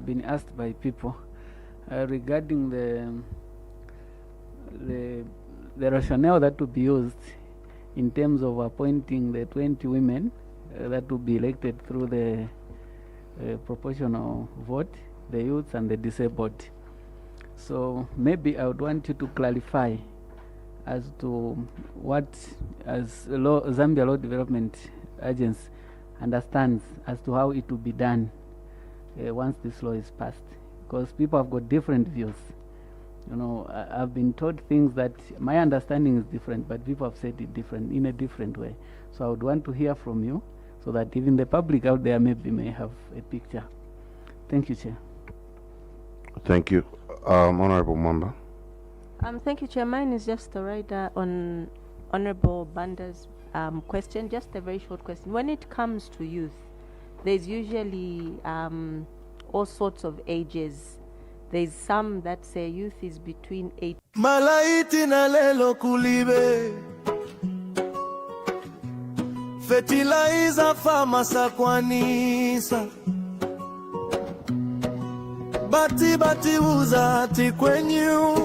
been asked by people regarding the rationale that will be used in terms of appointing the 20 women that will be elected through the proportional vote, the youths and the disabled. So maybe I would want you to clarify as to what, as Zambia Law Development Agency understands as to how it will be done once this law is passed, because people have got different views. You know, I've been told things that my understanding is different, but people have said it different in a different way. So I would want to hear from you, so that even the public out there maybe may have a picture. Thank you, Chair. Thank you. Honorable Mwamba. Thank you, Chair. Mine is just a rider on Honorable Banda's question, just a very short question. When it comes to youth, there's usually all sorts of ages. There's some that say youth is between 8. Malaiti na lelo kulibe fertilizer famasa kwanisa bati uzati kwenyu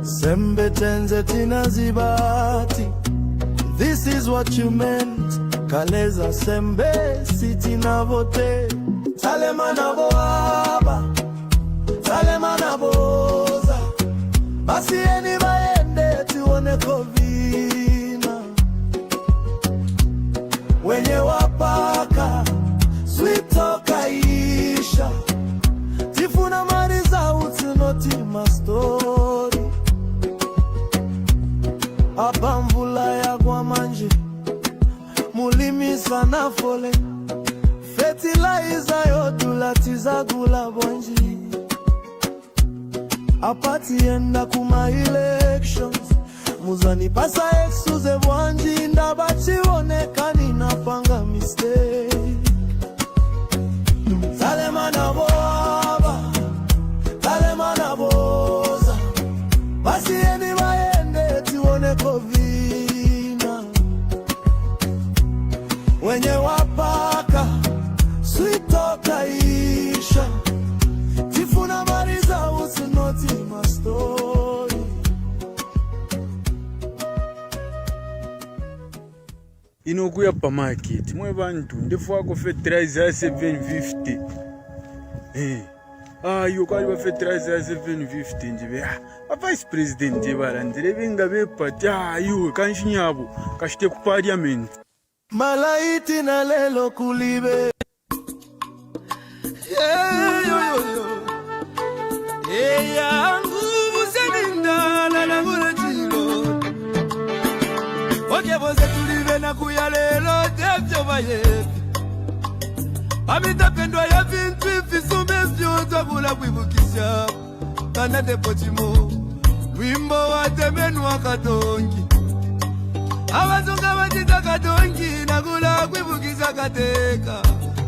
sembe tenze tinazibati. This is what you meant. Kaleza sembe siti na vote. Talema na boaba, talema na boza. Basi eni baende tuone kovina. Wenye wapaka sweet toka isha. Tifuna mariza utinoti mastori. Abamvula ya kwa manje mulimi sana fole fertilizer yodulatiza gula bonji apati enda kuma elections muzani pasa exuze bwanji ndabachi onekani napanga mistake talema na boaba talema na boza basi eni baende tuone kovina wenye wapaka sweet toka isha tifuna mariza usinoti mastori. Inokuya pa market mwe bantu ndefu ako fertilizer 750 yo kali ba fertilizer 750 njibe vice president jebarandire benga bepati yo kanshinyabo kashite ku parliament. Malaiti na lelo kulibe yangu buzeninda na ngula jilo oke boze tulibe na kuya lelo devyo baye amita pendwa ya vintu ifisume vyoto kula kuibukisha kana depochimo wimbo wa temenu wakatongi abazunga batita katongi nakula kuibukisha kateka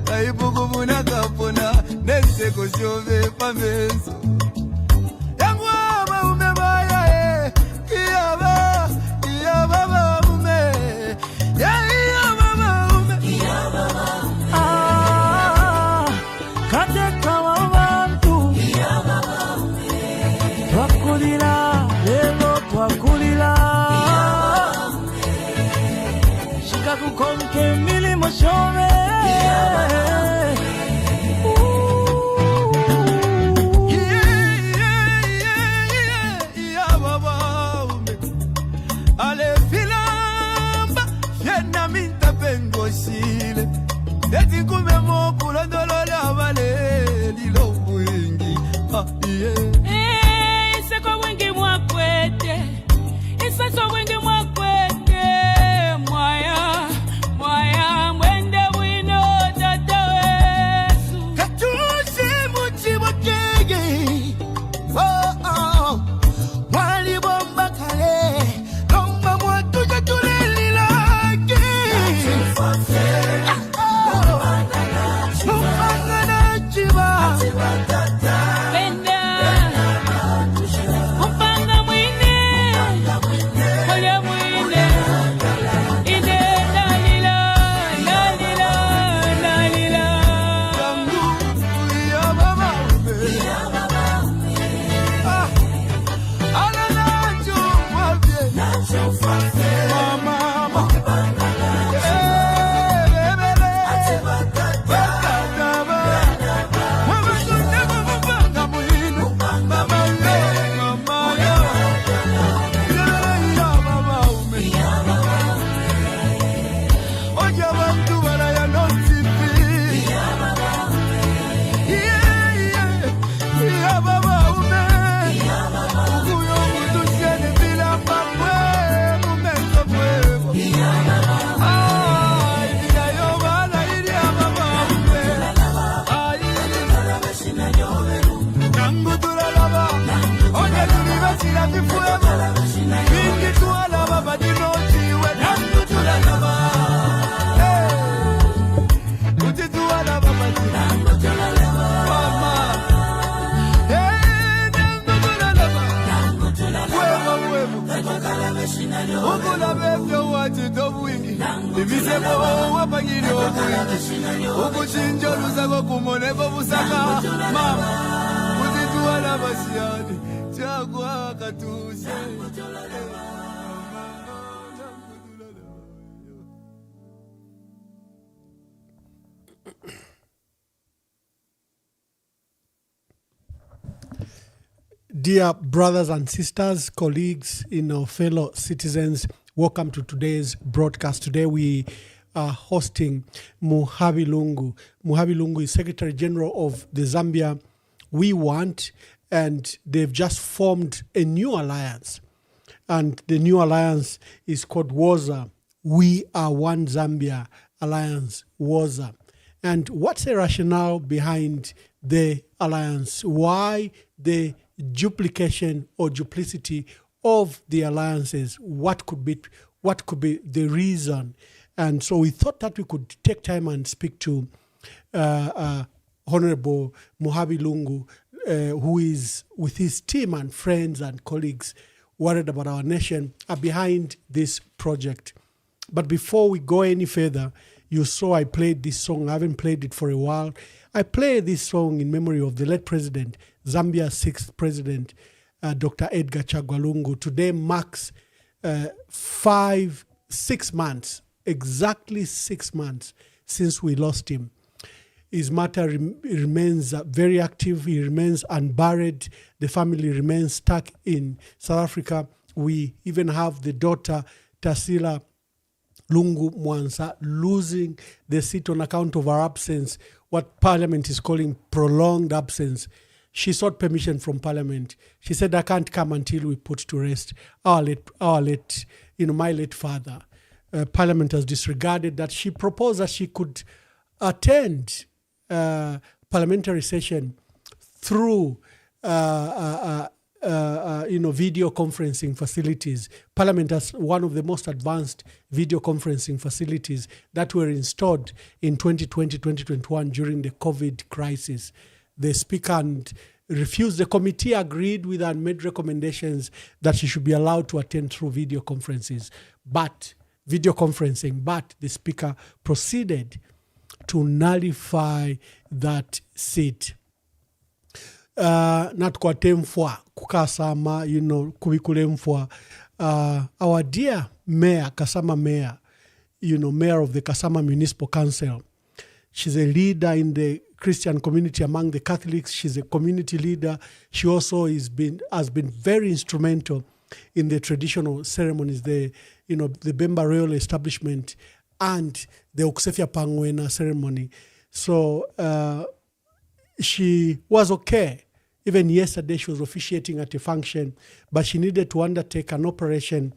kaibukubuna kapona neseko shove pameso yangu maume baya kiyaba maume kiyaba maume kateka wabantu kiyaba maume twakulira lelo twakulira kukonke milimo shove ale filamba yena minta pengosile eti kumemo kulondolole abale lilo wingi iseko wingi mwakwete iseso wingi mwakwete mwaya mwende pagiri obwingi okuchinja oluzago kumoneko busaka mama kuzituwala basiyani chagwa katuse Dear brothers and sisters, colleagues, fellow citizens, welcome to today's broadcast. Today we are hosting Muhabi Lungu. Muhabi Lungu is Secretary General of the Zambia We Want, and they've just formed a new alliance. And the new alliance is called WOZA, We Are One Zambia Alliance, WOZA. And what's the rationale behind the alliance? Why the duplication or duplicity of the alliances? What could be the reason? And so we thought that we could take time and speak to Honorable Muhabi Lungu, who is with his team and friends and colleagues worried about our nation, are behind this project. But before we go any further, you saw I played this song. I haven't played it for a while. I play this song in memory of the late president, Zambia's 6th president, Dr. Edgar Chagwa Lungu. Today marks 6 months, exactly 6 months since we lost him. His matter remains very active. He remains unburied. The family remains stuck in South Africa. We even have the daughter, Tasila Lungu Mwansa, losing the seat on account of her absence, what Parliament is calling prolonged absence. She sought permission from Parliament. She said, I can't come until we put to rest my late father. Parliament has disregarded that. She proposed that she could attend parliamentary session through video conferencing facilities. Parliament has one of the most advanced video conferencing facilities that were installed in 2020-2021 during the COVID crisis. The speaker refused. The committee agreed with her and made recommendations that she should be allowed to attend through video conferences. But the speaker proceeded to nullify that seat. Not kwatemfwa kukasama, kubikulemfwa. Our dear mayor, Kasama mayor, mayor of the Kasama Municipal Council. She's a leader in the Christian community among the Catholics. She's a community leader. She also has been very instrumental in the traditional ceremonies, the Bemba Royal Establishment and the Okusefia Pangwena ceremony. So she was okay. Even yesterday, she was officiating at a function, but she needed to undertake an operation.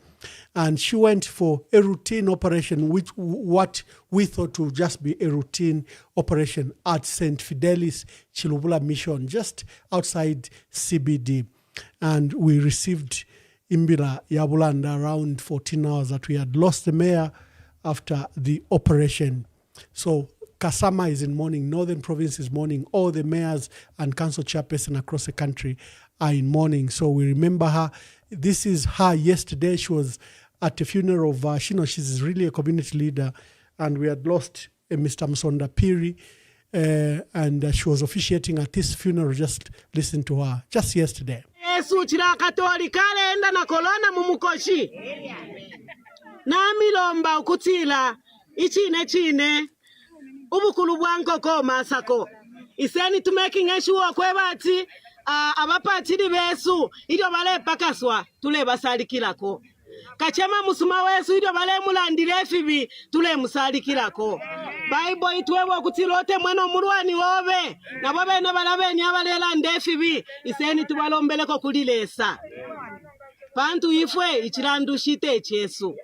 And she went for a routine operation, what we thought would just be a routine operation at St. Fidelis Chilubula Mission, just outside CBD. And we received Imbila Yabulanda around 14 hours that we had lost the mayor after the operation. So Kasama is in mourning, Northern Province is mourning, all the mayors and council chairpersons across the country are in mourning. So we remember her. This is her yesterday. She was at the funeral of, she's really a community leader, and we had lost Mr. Msonda Piri, and she was officiating at this funeral. Just listen to her, just yesterday. Yesu chira katolika enda na kolona mumukoshi. Nami lomba ukutila ichine ubukulu bwanko ko masako. Iseni to making sure kwebati abapatiri besu idio bale pakaswa tule basalikirako. Kachema musuma wesu idio bale mulandire fibi tule musalikirako. Bible itwewe kutilote mweno murwani wobe na bobe na balabe ni abalela ndefibi iseni tubalombeleko kulilesa. Pantu ifwe ichirandushite chesu.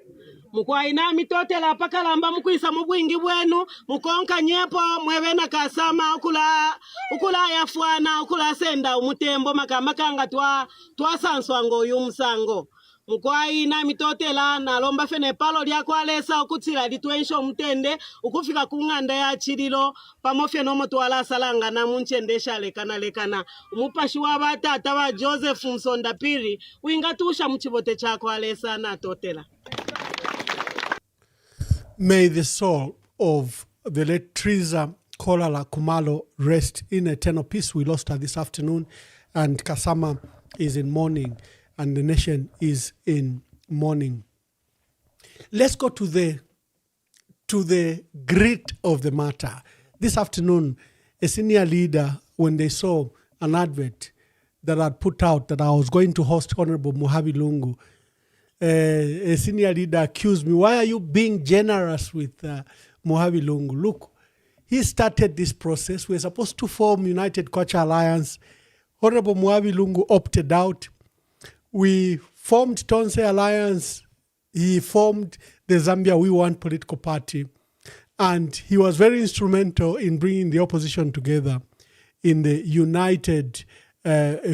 Mukwaina mitote la pakalamba mukwisa mubwingi bwenu mukonka nyepo mwebena Kasama ukula yafwana ukula senda umutembo makamanga twasanswa ngo yumusango. Mukwaina mitote la nalomba fene palo lyako alesa ukutila litwensho mutende ukufika kunganda ya chililo pamofye no mutwala salanga na munchendesha lekana umupashi wa batata wa Joseph Msonda Piri wingatusha muchibote chako alesa na totela. May the soul of the late Teresa Kolala Kumalo rest in eternal peace. We lost her this afternoon, and Kasama is in mourning, and the nation is in mourning. Let's go to the grit of the matter. This afternoon, a senior leader, when they saw an advert that I'd put out that I was going to host Honorable Muhavi Lungu, a senior leader accused me, why are you being generous with Muhavi Lungu? Look, he started this process. We're supposed to form United Culture Alliance. Honorable Muhavi Lungu opted out. We formed Tonse Alliance. He formed the Zambia We Want political party. And he was very instrumental in bringing the opposition together in the United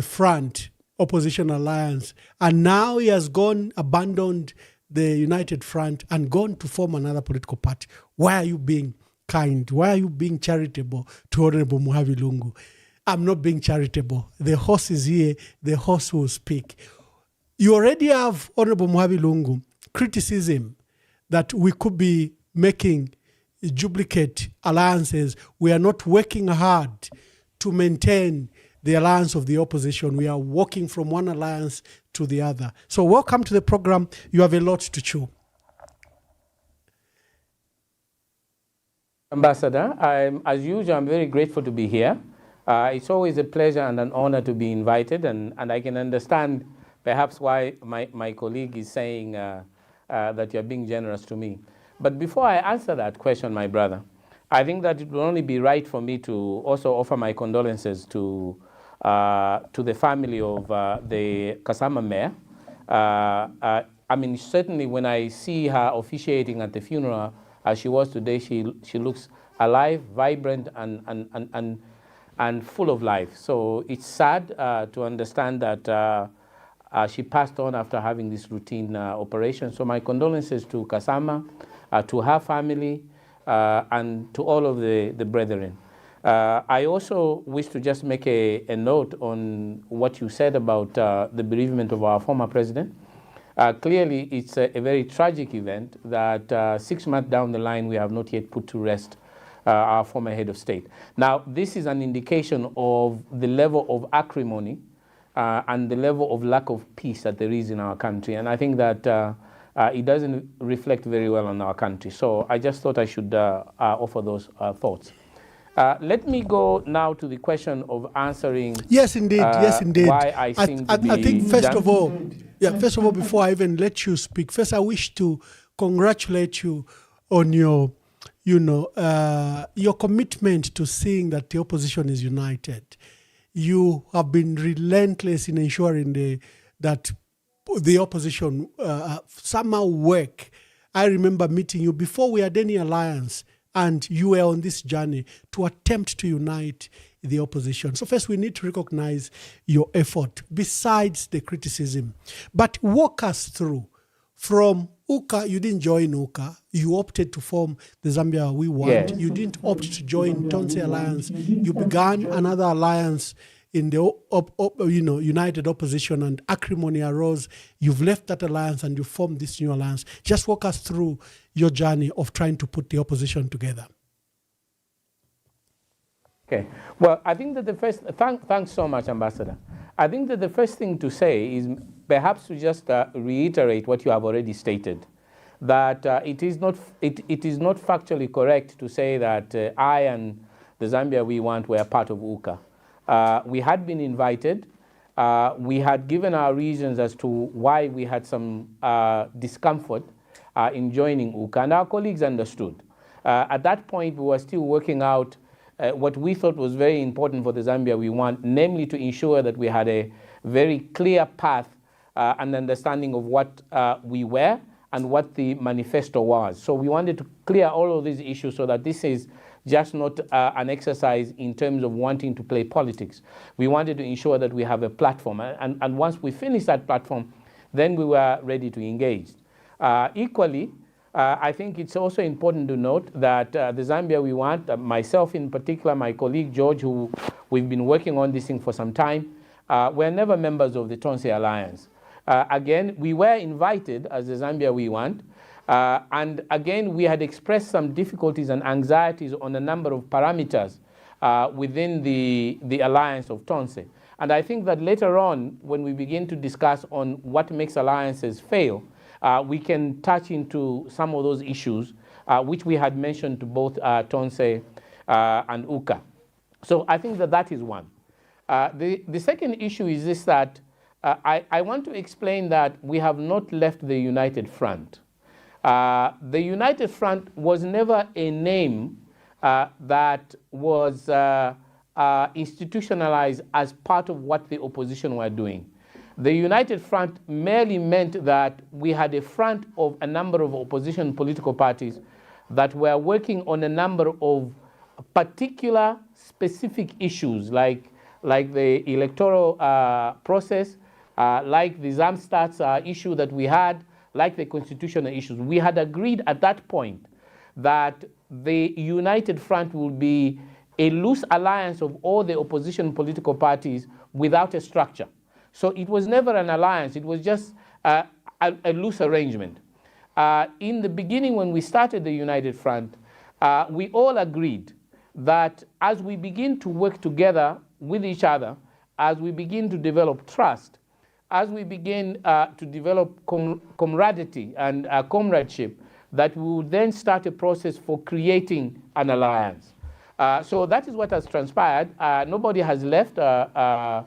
Front Opposition Alliance. And now he has abandoned the United Front and gone to form another political party. Why are you being kind? Why are you being charitable to Honorable Muhavi Lungu? I'm not being charitable. The horse is here. The horse will speak. You already have Honorable Muhavi Lungu criticism that we could be making duplicate alliances. We are not working hard to maintain the alliance of the opposition. We are walking from one alliance to the other. So welcome to the program. You have a lot to chew. Ambassador, as usual, I'm very grateful to be here. It's always a pleasure and an honor to be invited, and I can understand perhaps why my colleague is saying that you're being generous to me. But before I answer that question, my brother, I think that it will only be right for me to also offer my condolences to the family of the Kasama mayor. I mean, certainly when I see her officiating at the funeral as she was today, she looks alive, vibrant, and full of life. So it's sad to understand that she passed on after having this routine operation. So my condolences to Kasama, to her family, and to all of the brethren. I also wish to just make a note on what you said about the bereavement of our former president. Clearly, it's a very tragic event that 6 months down the line, we have not yet put to rest our former head of state. Now, this is an indication of the level of acrimony and the level of lack of peace that there is in our country. And I think that it doesn't reflect very well on our country. So I just thought I should offer those thoughts. Let me go now to the question of answering. Yes, indeed. Yes, indeed. Why I seem to be I think first done. of all, before I even let you speak, first I wish to congratulate you on your commitment to seeing that the opposition is united. You have been relentless in ensuring that the opposition somehow work. I remember meeting you before we had any alliance, and you were on this journey to attempt to unite the opposition. So first we need to recognize your effort besides the criticism. But walk us through from UKA. You didn't join UKA. You opted to form the Zambia We Want. Yes. You didn't opt to join Tonse Alliance. You began another alliance in the United Opposition, and acrimony arose. You've left that alliance and you formed this new alliance. Just walk us through your journey of trying to put the opposition together. Okay. Well, I think that the first, thanks so much, Ambassador. I think that the first thing to say is perhaps to just reiterate what you have already stated, that it is not factually correct to say that I and the Zambia We Want were part of UKA. We had been invited. We had given our reasons as to why we had some discomfort in joining UKA, and our colleagues understood. At that point, we were still working out what we thought was very important for the Zambia We Want, namely to ensure that we had a very clear path and understanding of what we were and what the manifesto was. So we wanted to clear all of these issues so that this is just not an exercise in terms of wanting to play politics. We wanted to ensure that we have a platform. And once we finished that platform, then we were ready to engage. Equally, I think it's also important to note that the Zambia We Want, myself in particular, my colleague George, who we've been working on this thing for some time, were never members of the Tonse Alliance. Again, we were invited as the Zambia We Want, And again, we had expressed some difficulties and anxieties on a number of parameters within the alliance of Tonse. And I think that later on, when we begin to discuss on what makes alliances fail, we can touch into some of those issues, which we had mentioned to both Tonse and UKA. So I think that that is one. The second issue is this, that I want to explain that we have not left the United Front. The United Front was never a name that was institutionalized as part of what the opposition were doing. The United Front merely meant that we had a front of a number of opposition political parties that were working on a number of particular specific issues like the electoral process, like the Zamstats issue that we had, like the constitutional issues. We had agreed at that point that the United Front will be a loose alliance of all the opposition political parties without a structure. So it was never an alliance, it was just a loose arrangement. In the beginning, when we started the United Front, we all agreed that as we begin to work together with each other, as we begin to develop trust, as we begin to develop camaraderie and comradeship, that we will then start a process for creating an alliance. So that is what has transpired. Nobody has left the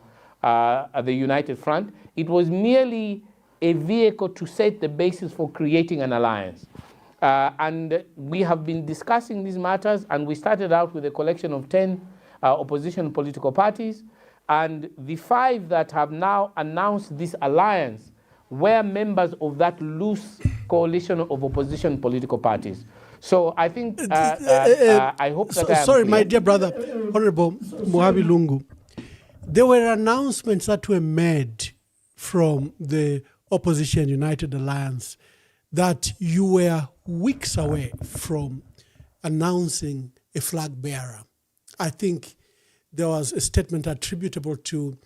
United Front. It was merely a vehicle to set the basis for creating an alliance. And we have been discussing these matters, and we started out with a collection of 10 opposition political parties, and the 5 that have now announced this alliance were members of that loose coalition of opposition political parties. So I think, I hope that I am sorry, clear. my dear brother, Honorable Muhabi Lungu, there were announcements that were made from the Opposition United Alliance that you were weeks away from announcing a flag bearer. I think there was a statement attributable to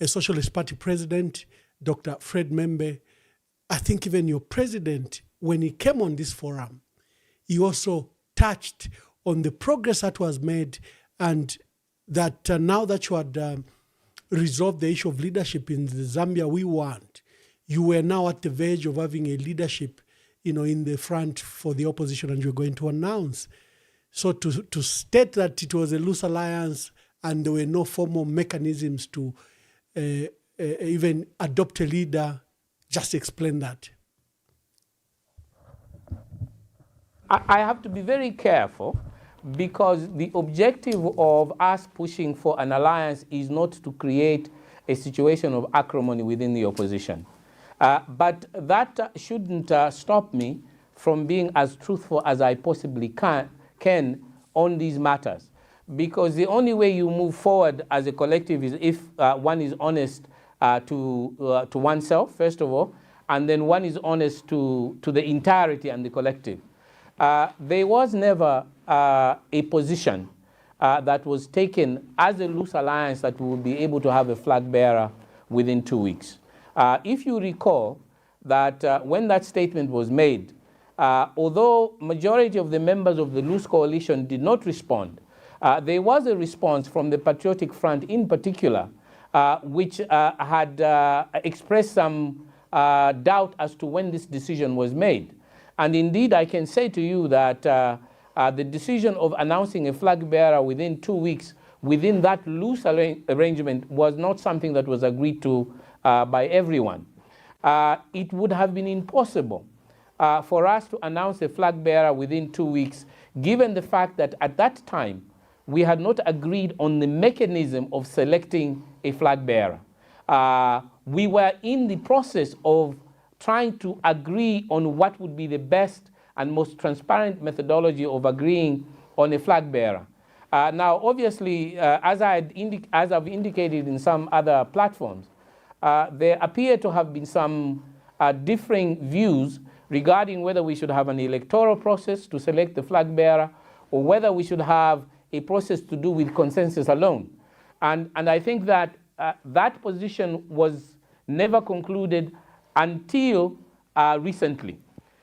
a Socialist Party president, Dr. Fred Membe. I think even your president, when he came on this forum, he also touched on the progress that was made, and that now that you had resolved the issue of leadership in the Zambia we want, you were now at the verge of having a leadership, in the front for the opposition, and you're going to announce. So to state that it was a loose alliance and there were no formal mechanisms to even adopt a leader, just explain that. I have to be very careful, because the objective of us pushing for an alliance is not to create a situation of acrimony within the opposition. But that shouldn't stop me from being as truthful as I possibly can on these matters. Because the only way you move forward as a collective is if one is honest to oneself, first of all, and then one is honest to the entirety and the collective. There was never a position that was taken as a loose alliance that we would be able to have a flag bearer within 2 weeks. If you recall that when that statement was made, although majority of the members of the loose coalition did not respond, there was a response from the Patriotic Front in particular, which had expressed some doubt as to when this decision was made. And indeed, I can say to you that the decision of announcing a flag bearer within 2 weeks within that loose arrangement was not something that was agreed to by everyone. It would have been impossible for us to announce a flag bearer within 2 weeks, given the fact that at that time we had not agreed on the mechanism of selecting a flag bearer. We were in the process of trying to agree on what would be the best and most transparent methodology of agreeing on a flag bearer. Now, obviously, as I've indicated in some other platforms, there appear to have been some differing views regarding whether we should have an electoral process to select the flag bearer or whether we should have a process to do with consensus alone. And I think that that position was never concluded until recently.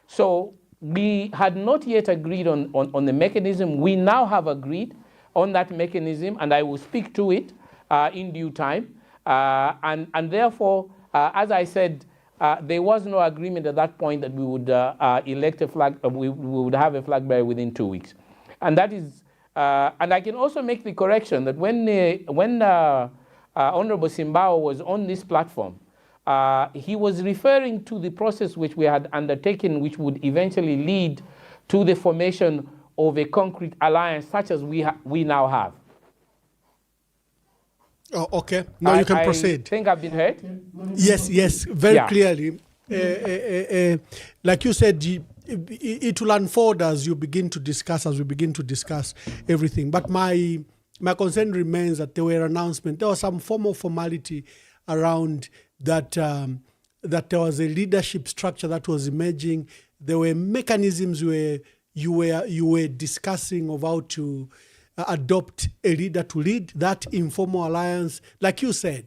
So we had not yet agreed on the mechanism. We now have agreed on that mechanism, and I will speak to it in due time. And therefore, as I said, there was no agreement at that point that we would elect a flag, we would have a flag bearer within 2 weeks. And that is, and I can also make the correction that when Honorable Simbao was on this platform, he was referring to the process which we had undertaken, which would eventually lead to the formation of a concrete alliance such as we now have. Oh, okay. Now you can proceed. I think I've been heard. Yes, very clearly. Like you said, it will unfold as you begin to discuss, as we begin to discuss everything. But my concern remains that there were announcements. There was some form of formality around that, that there was a leadership structure that was emerging. There were mechanisms where you were discussing of how to adopt a leader to lead that informal alliance. Like you said,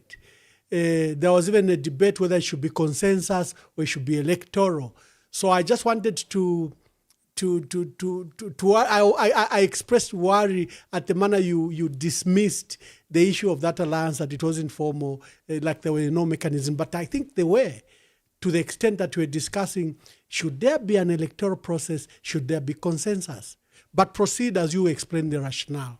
there was even a debate whether it should be consensus or it should be electoral. So I just wanted I expressed worry at the manner you dismissed the issue of that alliance, that it wasn't formal, like there were no mechanism. But I think there were, to the extent that we're discussing, should there be an electoral process, should there be consensus? But proceed as you explain the rationale.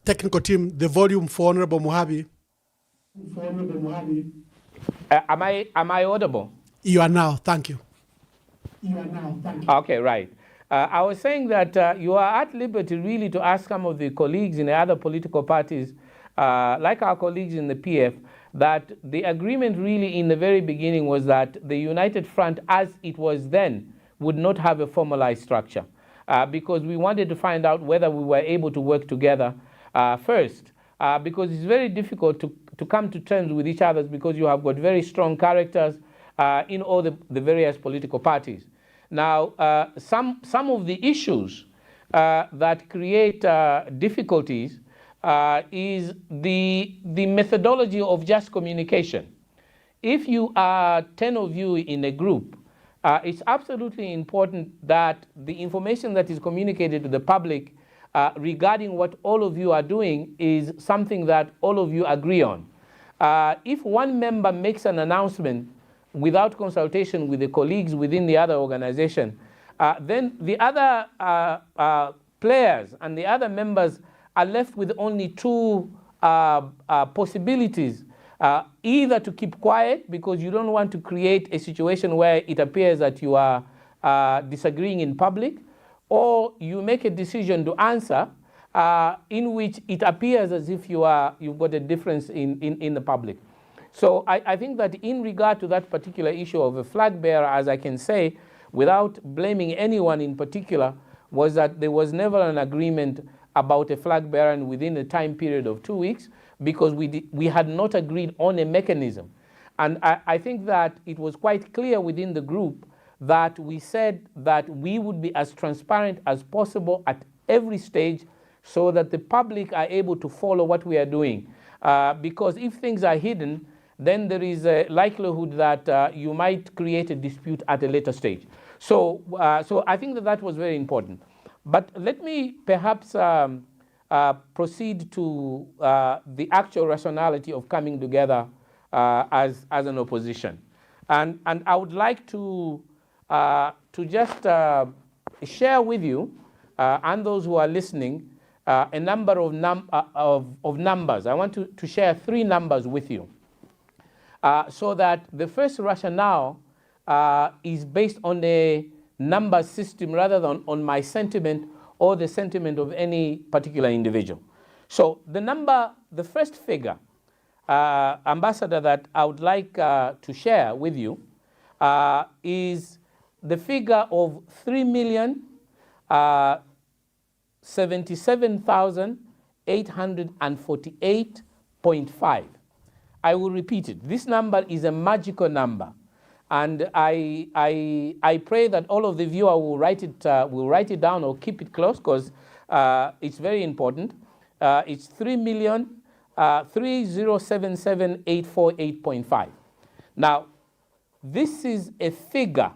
Technical team, the volume for Honorable Muhabi. Am I audible? You are now, thank you. Okay, right. I was saying that you are at liberty really to ask some of the colleagues in the other political parties, like our colleagues in the PF, that the agreement really in the very beginning was that the United Front, as it was then, would not have a formalized structure, because we wanted to find out whether we were able to work together first, because it's very difficult to come to terms with each other, because you have got very strong characters in all the various political parties. Now, some of the issues that create difficulties is the methodology of just communication. If you are 10 of you in a group, it's absolutely important that the information that is communicated to the public regarding what all of you are doing is something that all of you agree on. If one member makes an announcement without consultation with the colleagues within the other organization, then the other players and the other members are left with only two possibilities. Either to keep quiet because you don't want to create a situation where it appears that you are disagreeing in public, or you make a decision to answer in which it appears as if you've got a difference in the public. So I think that in regard to that particular issue of a flag bearer, as I can say, without blaming anyone in particular, was that there was never an agreement about a flag bearer and within a time period of 2 weeks, because we had not agreed on a mechanism. And I think that it was quite clear within the group that we said that we would be as transparent as possible at every stage so that the public are able to follow what we are doing. Because if things are hidden, then there is a likelihood that you might create a dispute at a later stage. So I think that was very important. But let me perhaps proceed to the actual rationality of coming together as an opposition. And I would like to just share with you and those who are listening a number of numbers. I want to share 3 numbers with you. So that the first rationale is based on a number system rather than on my sentiment or the sentiment of any particular individual. So the first figure, Ambassador, that I would like to share with you is the figure of 3,077,848.5. I will repeat it. This number is a magical number, and I pray that all of the viewers will write it down or keep it close, because It's very important. It's 3,307,848.5. Now, this is a figure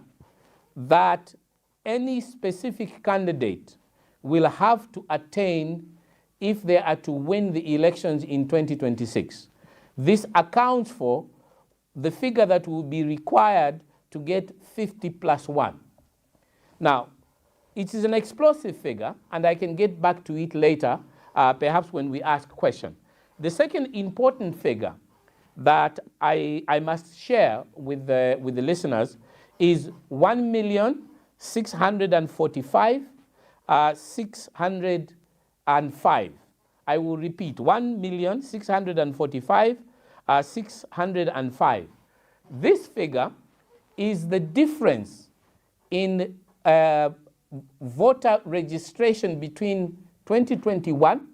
that any specific candidate will have to attain if they are to win the elections in 2026. This accounts for the figure that will be required to get 50 plus 1. Now, it is an explosive figure, and I can get back to it later, perhaps when we ask questions. The second important figure that I must share with the listeners is 1,645,605. I will repeat, 1,645,605. This figure is the difference in voter registration between 2021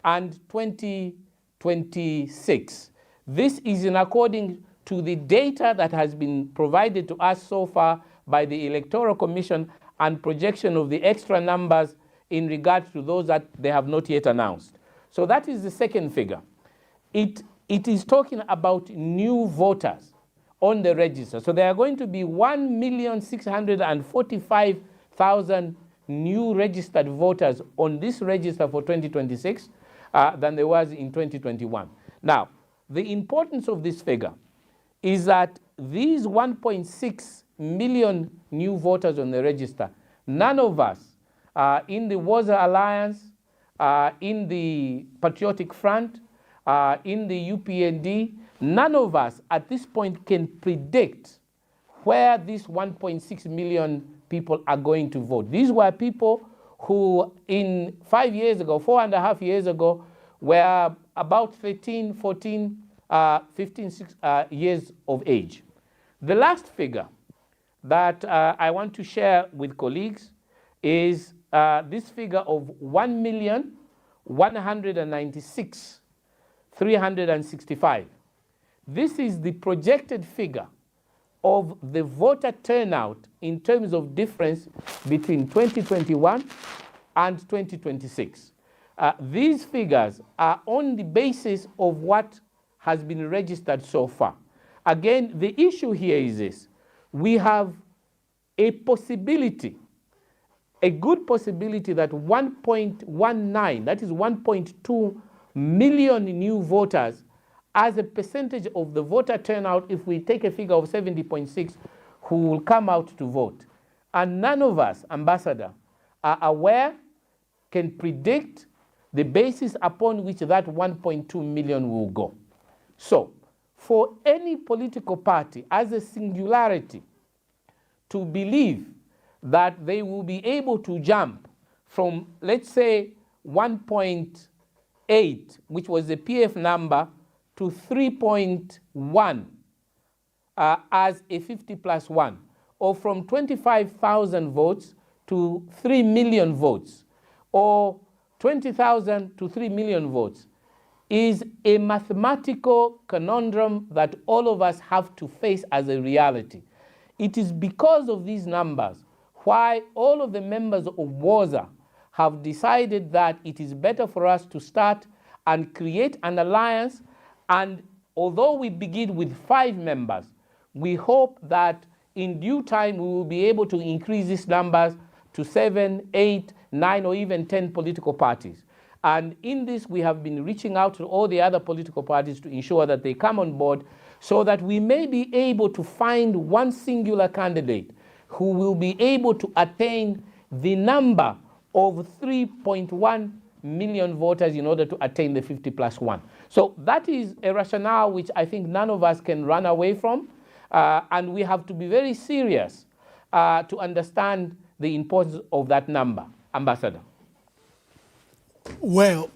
and 2026. This is in according to the data that has been provided to us so far by the Electoral Commission and projection of the extra numbers in regard to those that they have not yet announced. So that is the second figure. It is talking about new voters on the register. So there are going to be 1,645,000 new registered voters on this register for 2026 than there was in 2021. Now, the importance of this figure is that these 1.6 million new voters on the register, none of us in the Waza Alliance, in the Patriotic Front, in the UPND, none of us at this point can predict where these 1.6 million people are going to vote. These were people who in 5 years ago, 4.5 years ago, were about 13, 14, 15 years of age. The last figure that I want to share with colleagues is this figure of 1,196,365. This is the projected figure of the voter turnout in terms of difference between 2021 and 2026. These figures are on the basis of what has been registered so far. Again, the issue here is this. We have a possibility, a good possibility that 1.19, that is 1.2 million new voters as a percentage of the voter turnout, if we take a figure of 70.6, who will come out to vote. And none of us, Ambassador, are aware, can predict the basis upon which that 1.2 million will go. So, for any political party as a singularity to believe that they will be able to jump from, let's say, 1.8, which was the PF number, to 3.1 as a 50 plus 1, or from 25,000 votes to 3 million votes, or 20,000 to 3 million votes, is a mathematical conundrum that all of us have to face as a reality. It is because of these numbers why all of the members of WOZA have decided that it is better for us to start and create an alliance. And although we begin with 5 members, we hope that in due time we will be able to increase these numbers to 7, 8, 9, or even 10 political parties. And in this, we have been reaching out to all the other political parties to ensure that they come on board so that we may be able to find one singular candidate who will be able to attain the number of 3.1 million voters in order to attain the 50 plus 1. So that is a rationale which I think none of us can run away from. And we have to be very serious to understand the importance of that number. Ambassador. Well,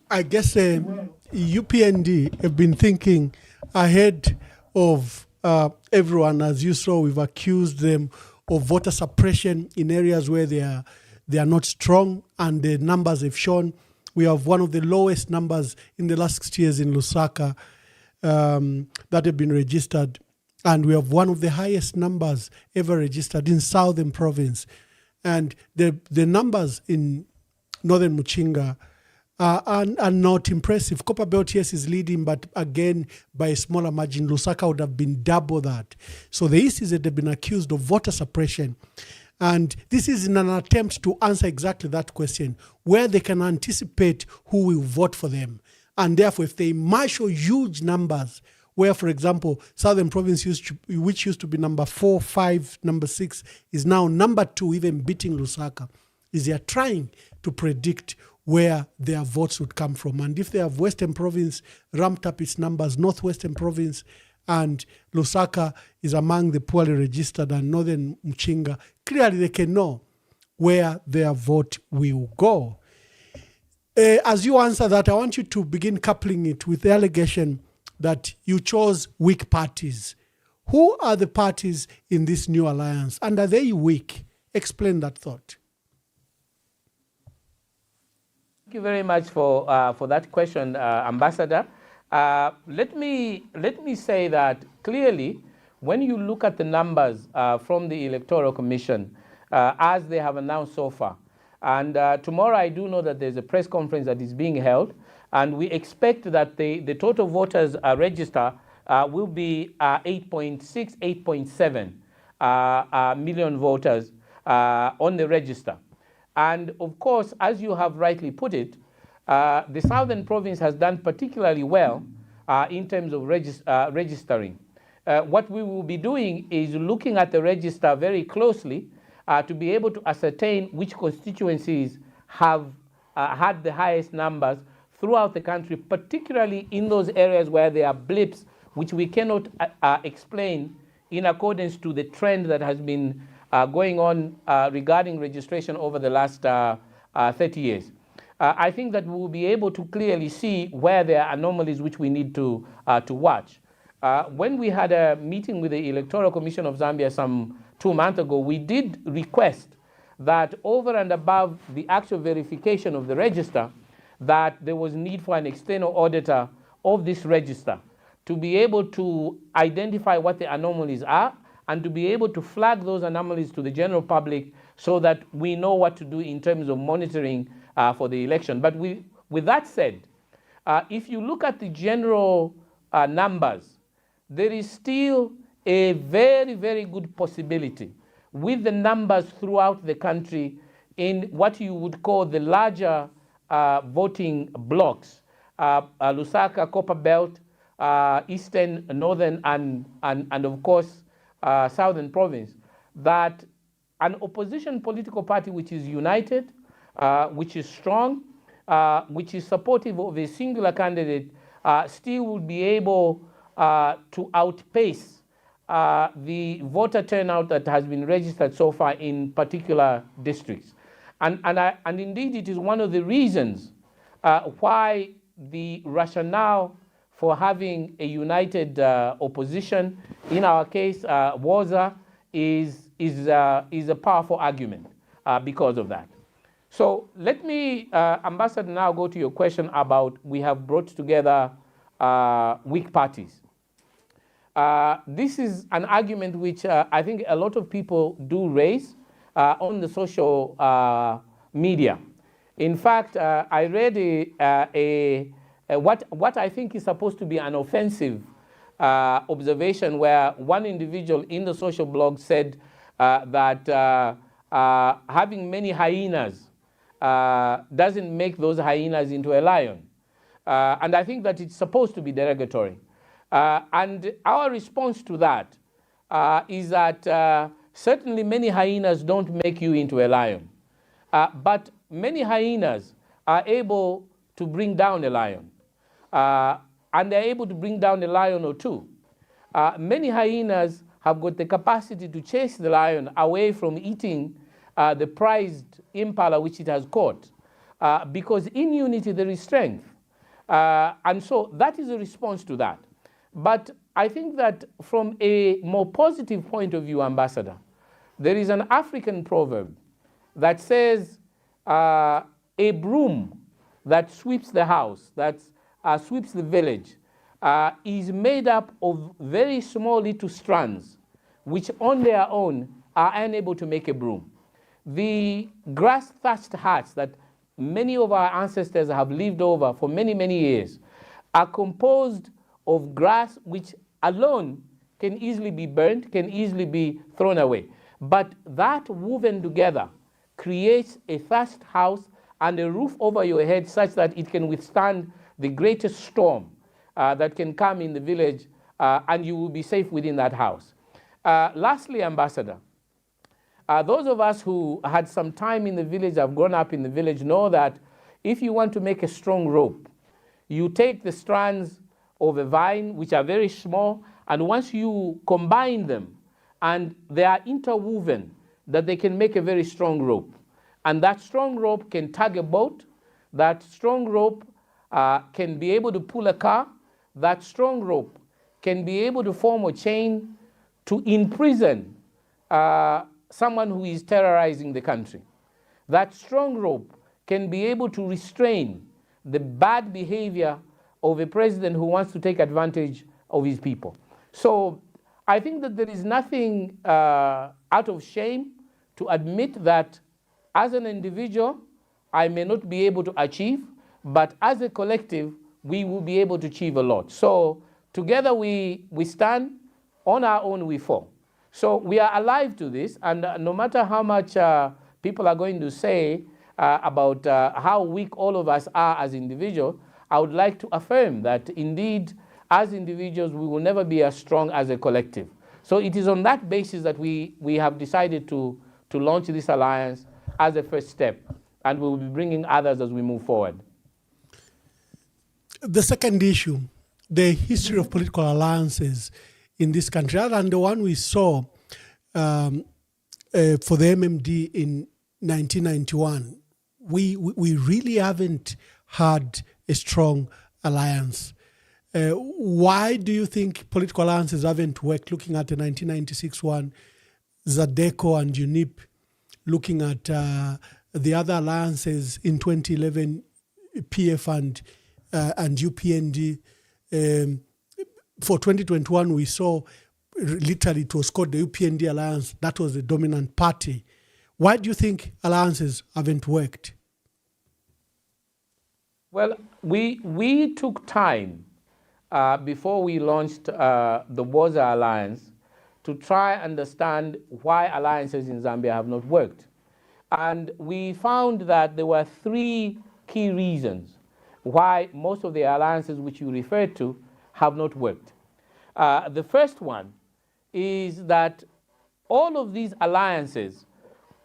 I guess UPND have been thinking ahead of everyone. As you saw, we've accused them of voter suppression in areas where they are not strong, and the numbers have shown we have one of the lowest numbers in the last 6 years in Lusaka that have been registered, and we have one of the highest numbers ever registered in Southern Province. And the numbers in Northern Muchinga are not impressive. Copperbelt, yes, is leading, but again, by a smaller margin. Lusaka would have been double that. So the East is that they've been accused of voter suppression. And this is in an attempt to answer exactly that question, where they can anticipate who will vote for them. And therefore, if they marshal huge numbers, where, for example, Southern Province, which used to be number 4, 5, number 6, is now number 2, even beating Lusaka, is they are trying to predict where their votes would come from. And if they have Western Province ramped up its numbers, Northwestern Province and Lusaka is among the poorly registered, and Northern Muchinga, clearly they can know where their vote will go. As you answer that, I want you to begin coupling it with the allegation that you chose weak parties. Who are the parties in this new alliance, and are they weak? Explain that thought. Thank you very much for that question, Ambassador. Let me say that clearly, when you look at the numbers from the Electoral Commission, as they have announced so far, and tomorrow I do know that there's a press conference that is being held, and we expect that the total voters register will be 8.6, 8.7 million voters on the register. And of course, as you have rightly put it, the Southern Province has done particularly well in terms of registering. What we will be doing is looking at the register very closely to be able to ascertain which constituencies have had the highest numbers throughout the country, particularly in those areas where there are blips which we cannot explain in accordance to the trend that has been going on regarding registration over the last 30 years. I think that we will be able to clearly see where there are anomalies which we need to watch. When we had a meeting with the Electoral Commission of Zambia some 2 months ago, we did request that over and above the actual verification of the register, that there was need for an external auditor of this register to be able to identify what the anomalies are and to be able to flag those anomalies to the general public so that we know what to do in terms of monitoring for the election. But with that said, if you look at the general numbers, there is still a very, very good possibility with the numbers throughout the country in what you would call the larger voting blocks, Lusaka, Copperbelt, Eastern, Northern, and of course, Southern Province, that an opposition political party which is united, which is strong, which is supportive of a singular candidate, still would be able to outpace the voter turnout that has been registered so far in particular districts. And indeed, it is one of the reasons why the rationale for having a united opposition, in our case, WOZA, is a powerful argument because of that. So let me, Ambassador, now go to your question about we have brought together weak parties. This is an argument which I think a lot of people do raise on the social media. In fact, I read what I think is supposed to be an offensive observation where one individual in the social blog said that having many hyenas doesn't make those hyenas into a lion. And I think that it's supposed to be derogatory. And our response to that is that certainly many hyenas don't make you into a lion. But many hyenas are able to bring down a lion. And they're able to bring down a lion or two. Many hyenas have got the capacity to chase the lion away from eating the prized impala which it has caught. Because in unity there is strength. And so that is a response to that. But I think that from a more positive point of view, Ambassador, there is an African proverb that says a broom that sweeps the house, that sweeps the village, is made up of very small little strands, which on their own are unable to make a broom. The grass-thatched huts that many of our ancestors have lived over for many, many years are composed of grass which alone can easily be burnt, can easily be thrown away. But that woven together creates a thatched house and a roof over your head such that it can withstand the greatest storm that can come in the village, and you will be safe within that house. Lastly, Ambassador, those of us who had some time in the village, have grown up in the village, know that if you want to make a strong rope, you take the strands of a vine, which are very small, and once you combine them, and they are interwoven, that they can make a very strong rope. And that strong rope can tug a boat. That strong rope can be able to pull a car. That strong rope can be able to form a chain to imprison someone who is terrorizing the country. That strong rope can be able to restrain the bad behavior of a president who wants to take advantage of his people. So I think that there is nothing out of shame to admit that as an individual, I may not be able to achieve, but as a collective, we will be able to achieve a lot. So together we stand, on our own we fall. So we are alive to this, and no matter how much people are going to say about how weak all of us are as individuals, I would like to affirm that indeed, as individuals, we will never be as strong as a collective. So it is on that basis that we have decided to launch this alliance as a first step, and we will be bringing others as we move forward. The second issue, the history of political alliances in this country, other than the one we saw for the MMD in 1991, we really haven't had a strong alliance. Why do you think political alliances haven't worked? Looking at the 1996 one, Zadeco and UNIP, looking at the other alliances in 2011, PF and UPND. For 2021, we saw literally it was called the UPND alliance. That was the dominant party. Why do you think alliances haven't worked? Well, we took time before we launched the Woza Alliance to try and understand why alliances in Zambia have not worked. And we found that there were three key reasons why most of the alliances which you referred to have not worked. The first one is that all of these alliances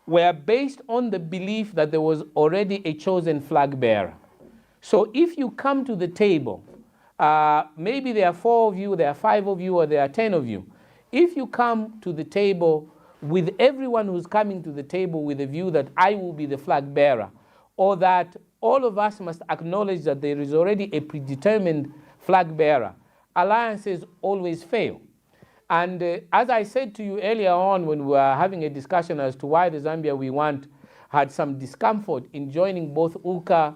were based on the belief that there was already a chosen flag bearer. So if you come to the table, maybe there are 4 of you, there are 5 of you, or there are 10 of you. If you come to the table with everyone who's coming to the table with a view that I will be the flag bearer, or that all of us must acknowledge that there is already a predetermined flag bearer, alliances always fail. And as I said to you earlier on when we were having a discussion as to why the Zambia we want had some discomfort in joining both UCA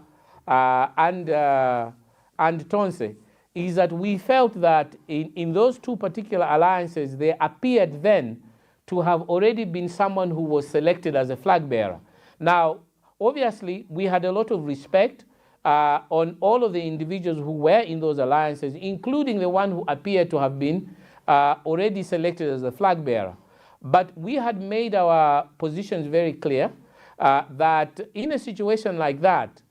and Tonse, is that we felt that in those two particular alliances, there appeared then to have already been someone who was selected as a flag bearer. Now, obviously, we had a lot of respect on all of the individuals who were in those alliances, including the one who appeared to have been already selected as a flag bearer. But we had made our positions very clear that in a situation like that,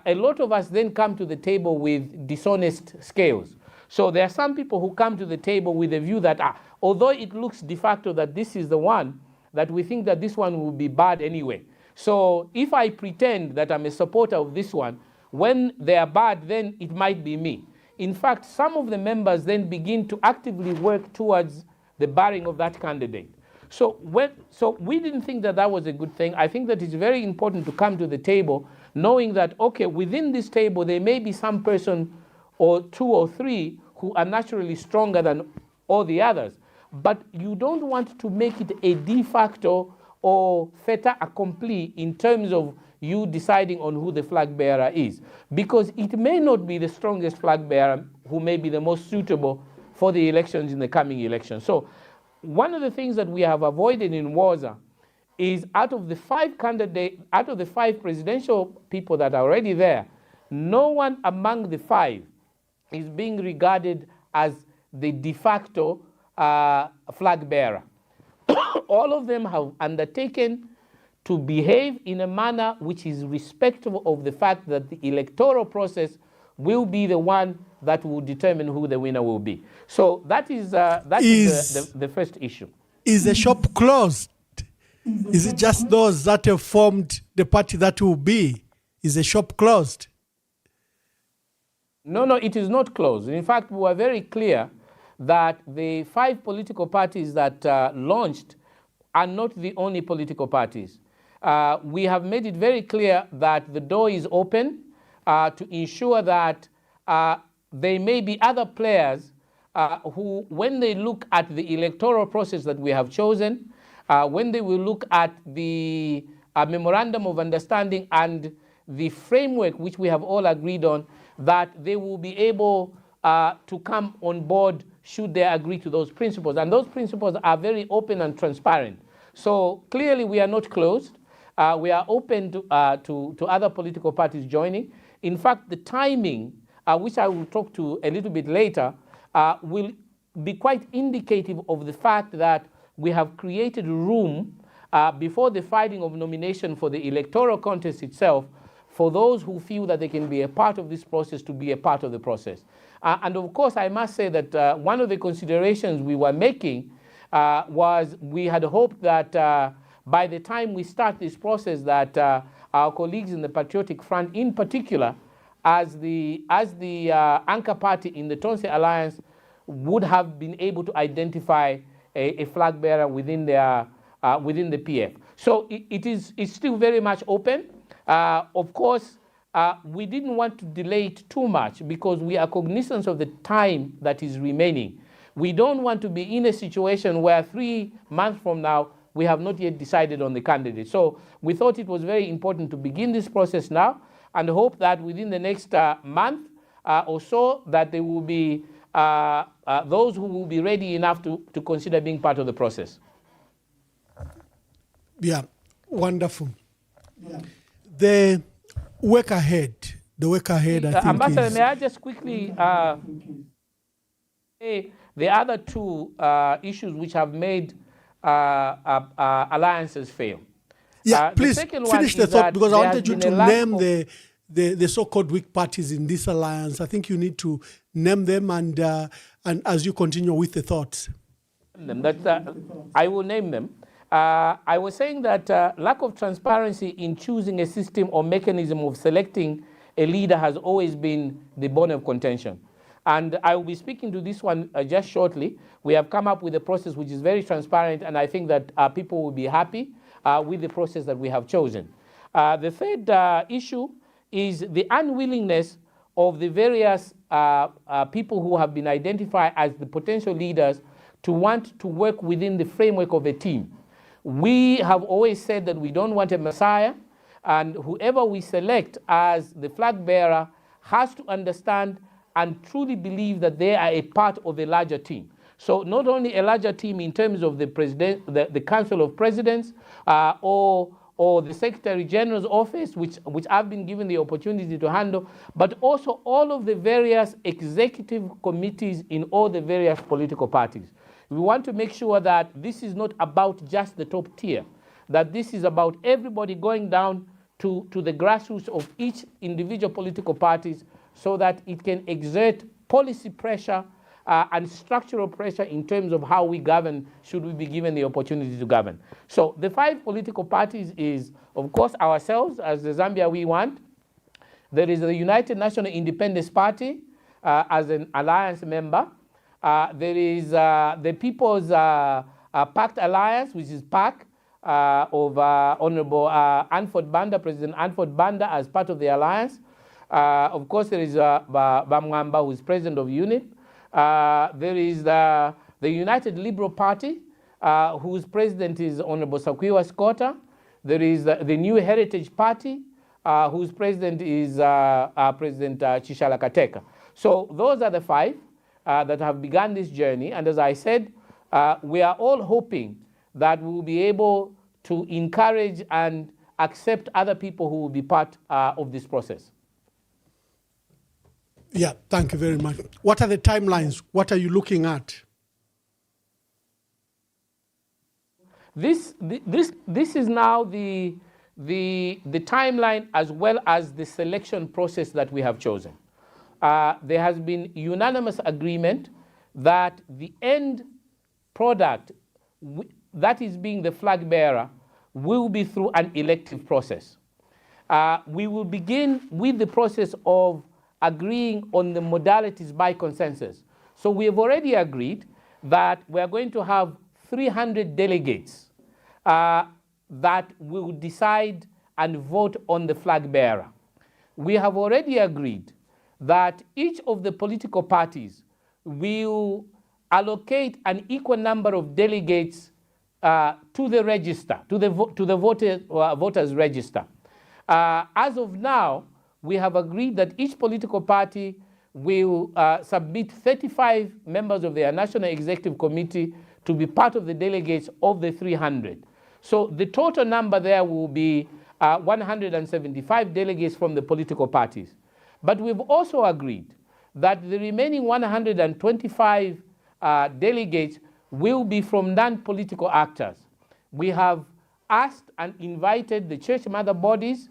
a lot of us then come to the table with dishonest scales. So there are some people who come to the table with a view that although it looks de facto that this is the one, that we think that this one will be bad anyway. So if I pretend that I'm a supporter of this one, when they are bad, then it might be me. In fact, some of the members then begin to actively work towards the barring of that candidate. So we didn't think that that was a good thing. I think that it's very important to come to the table knowing that, okay, within this table, there may be some person or 2 or 3 who are naturally stronger than all the others. But you don't want to make it a de facto or fait accompli in terms of you deciding on who the flag bearer is. Because it may not be the strongest flag bearer who may be the most suitable for the elections in the coming election. So one of the things that we have avoided in Woza is out of the 5 candidates, out of the 5 presidential people that are already there, no one among the 5 is being regarded as the de facto flag bearer. All of them have undertaken to behave in a manner which is respectful of the fact that the electoral process will be the one that will determine who the winner will be. So that is the first issue. Is the shop closed? Is it just those that have formed the party that will be? Is the shop closed? No, it is not closed. In fact, we were very clear that the 5 political parties that launched are not the only political parties. We have made it very clear that the door is open to ensure that there may be other players who, when they look at the electoral process that we have chosen, when they will look at the memorandum of understanding and the framework which we have all agreed on, that they will be able to come on board should they agree to those principles. And those principles are very open and transparent. So clearly we are not closed. We are open to other political parties joining. In fact, the timing, which I will talk to a little bit later, will be quite indicative of the fact that we have created room before the filing of nomination for the electoral contest itself for those who feel that they can be a part of this process to be a part of the process. And of course, I must say that one of the considerations we were making was we had hoped that by the time we start this process that our colleagues in the Patriotic Front in particular, as the anchor party in the Tonse Alliance, would have been able to identify a flag bearer within the PF. So it's still very much open. Of course, we didn't want to delay it too much because we are cognizant of the time that is remaining. We don't want to be in a situation where 3 months from now we have not yet decided on the candidate. So we thought it was very important to begin this process now and hope that within the next month or so that there will be those who will be ready enough to consider being part of the process. Yeah, wonderful. Yeah. The work ahead, I think Ambassador, is... may I just quickly say the other 2 issues which have made alliances fail. Yeah, please finish the thought because I wanted you to name the so-called weak parties in this alliance. I think you need to name them and as you continue with the thoughts. I will name them. I was saying that lack of transparency in choosing a system or mechanism of selecting a leader has always been the bone of contention. And I will be speaking to this one just shortly. We have come up with a process which is very transparent, and I think that people will be happy with the process that we have chosen. The third issue is the unwillingness of the various people who have been identified as the potential leaders to want to work within the framework of a team. We have always said that we don't want a messiah, and whoever we select as the flag bearer has to understand and truly believe that they are a part of a larger team. So not only a larger team in terms of the president, the Council of Presidents, or the Secretary General's office, which I've been given the opportunity to handle, but also all of the various executive committees in all the various political parties. We want to make sure that this is not about just the top tier, that this is about everybody going down to the grassroots of each individual political parties so that it can exert policy pressure and structural pressure in terms of how we govern should we be given the opportunity to govern. So the 5 political parties is, of course, ourselves as the Zambia We Want. There is the United National Independence Party as an alliance member. There is the People's Pact Alliance, which is PAC, of Honorable Anford Banda, President Anford Banda, as part of the alliance. Of course, there is Mwamba, who is president of UNIP. There is the United Liberal Party, whose president is Honorable Sakwiwa Skota. There is the New Heritage Party, whose president is President Chishala Kateka. So those are the 5 that have begun this journey. And as I said, we are all hoping that we will be able to encourage and accept other people who will be part of this process. Yeah, thank you very much. What are the timelines? What are you looking at? This is now the timeline as well as the selection process that we have chosen. There has been unanimous agreement that the end product that is being the flag bearer will be through an elective process. We will begin with the process of agreeing on the modalities by consensus. So we have already agreed that we are going to have 300 delegates that will decide and vote on the flag bearer. We have already agreed that each of the political parties will allocate an equal number of delegates to the register, to the voters register. As of now, we have agreed that each political party will submit 35 members of their National Executive Committee to be part of the delegates of the 300. So the total number there will be 175 delegates from the political parties. But we've also agreed that the remaining 125 delegates will be from non-political actors. We have asked and invited the church mother bodies,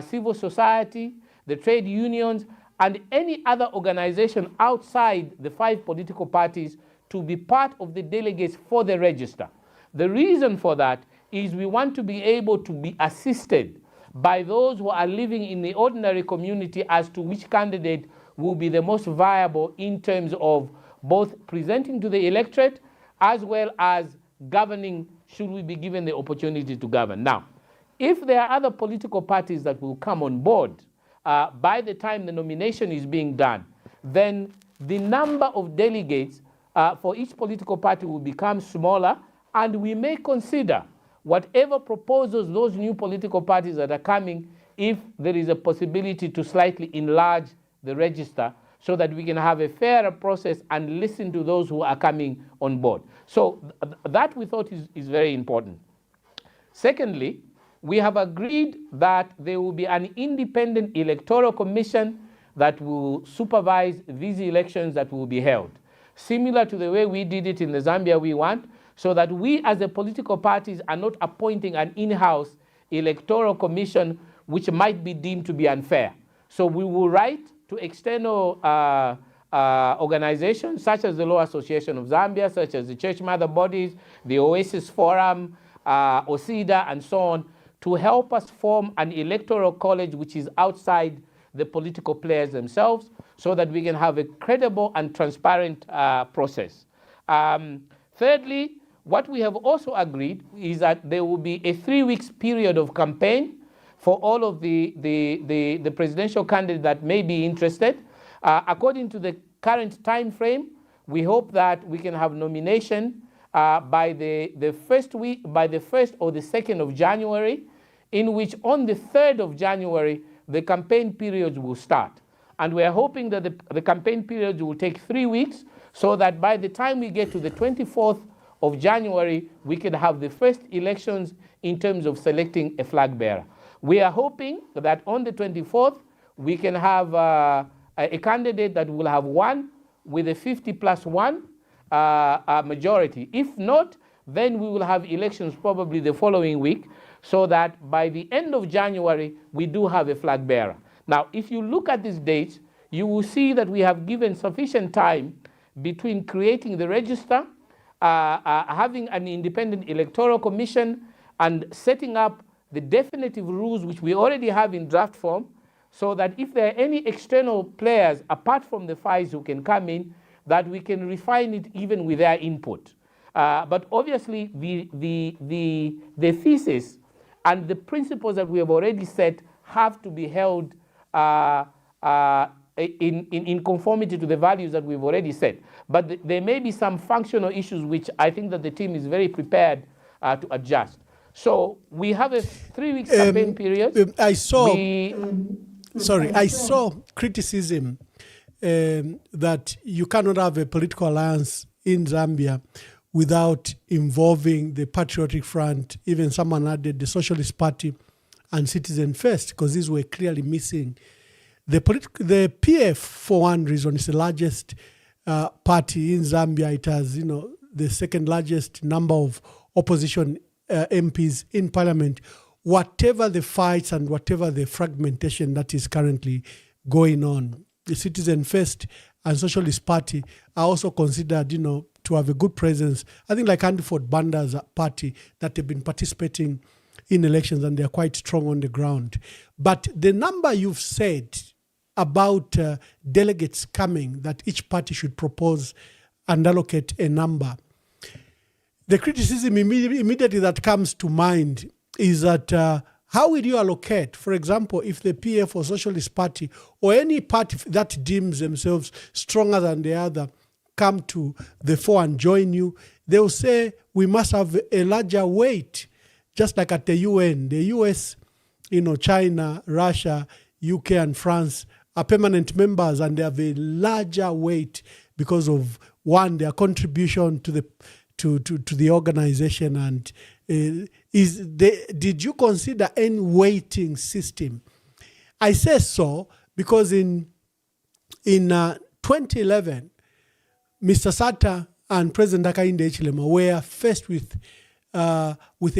civil society, the trade unions, and any other organization outside the 5 political parties to be part of the delegates for the register. The reason for that is we want to be able to be assisted by those who are living in the ordinary community as to which candidate will be the most viable in terms of both presenting to the electorate as well as governing, should we be given the opportunity to govern. Now, if there are other political parties that will come on board by the time the nomination is being done, then the number of delegates for each political party will become smaller, and we may consider whatever proposals those new political parties that are coming, if there is a possibility to slightly enlarge the register so that we can have a fairer process and listen to those who are coming on board. So that we thought is very important. Secondly, we have agreed that there will be an independent electoral commission that will supervise these elections that will be held, similar to the way we did it in the Zambia we want, so that we as the political parties are not appointing an in-house electoral commission which might be deemed to be unfair. So we will write to external organizations such as the Law Association of Zambia, such as the church mother bodies, the Oasis Forum, OSIDA, and so on, to help us form an electoral college which is outside the political players themselves, so that we can have a credible and transparent process. Thirdly, what we have also agreed is that there will be a 3-week period of campaign for all of the presidential candidates that may be interested. According to the current time frame, we hope that we can have nomination by the first or the 2nd of January, in which on the 3rd of January, the campaign periods will start. And we are hoping that the campaign periods will take 3 weeks, so that by the time we get to the 24th of January, we can have the first elections in terms of selecting a flag bearer. We are hoping that on the 24th, we can have a candidate that will have won with a 50+1 majority. If not, then we will have elections probably the following week, so that by the end of January, we do have a flag bearer. Now, if you look at these dates, you will see that we have given sufficient time between creating the register, having an independent electoral commission, and setting up the definitive rules which we already have in draft form, so that if there are any external players apart from the FIs who can come in, that we can refine it even with their input. But obviously, the thesis and the principles that we have already set have to be held in conformity to the values that we've already set. But there may be some functional issues which I think that the team is very prepared to adjust. So we have a 3-week campaign period. I saw criticism that you cannot have a political alliance in Zambia without involving the Patriotic Front, even someone added the Socialist Party and Citizen First, because these were clearly missing. The PF, for one reason, is the largest party in Zambia. It has, the second largest number of opposition MPs in parliament. Whatever the fights and whatever the fragmentation that is currently going on, the Citizen First and Socialist Party are also considered, to have a good presence. I think like Andrew Banda's party that have been participating in elections and they're quite strong on the ground. But the number you've said about delegates coming, that each party should propose and allocate a number, the criticism immediately that comes to mind is that how will you allocate? For example, if the PF or Socialist Party or any party that deems themselves stronger than the other come to the fore and join you, they'll say we must have a larger weight, just like at the UN. The US, China, Russia, UK and France are permanent members and they have a larger weight because of, one, their contribution to the organization. And did you consider any weighting system? I say so because in 2011, Mr. Sata and President Hakainde Hichilema were faced with a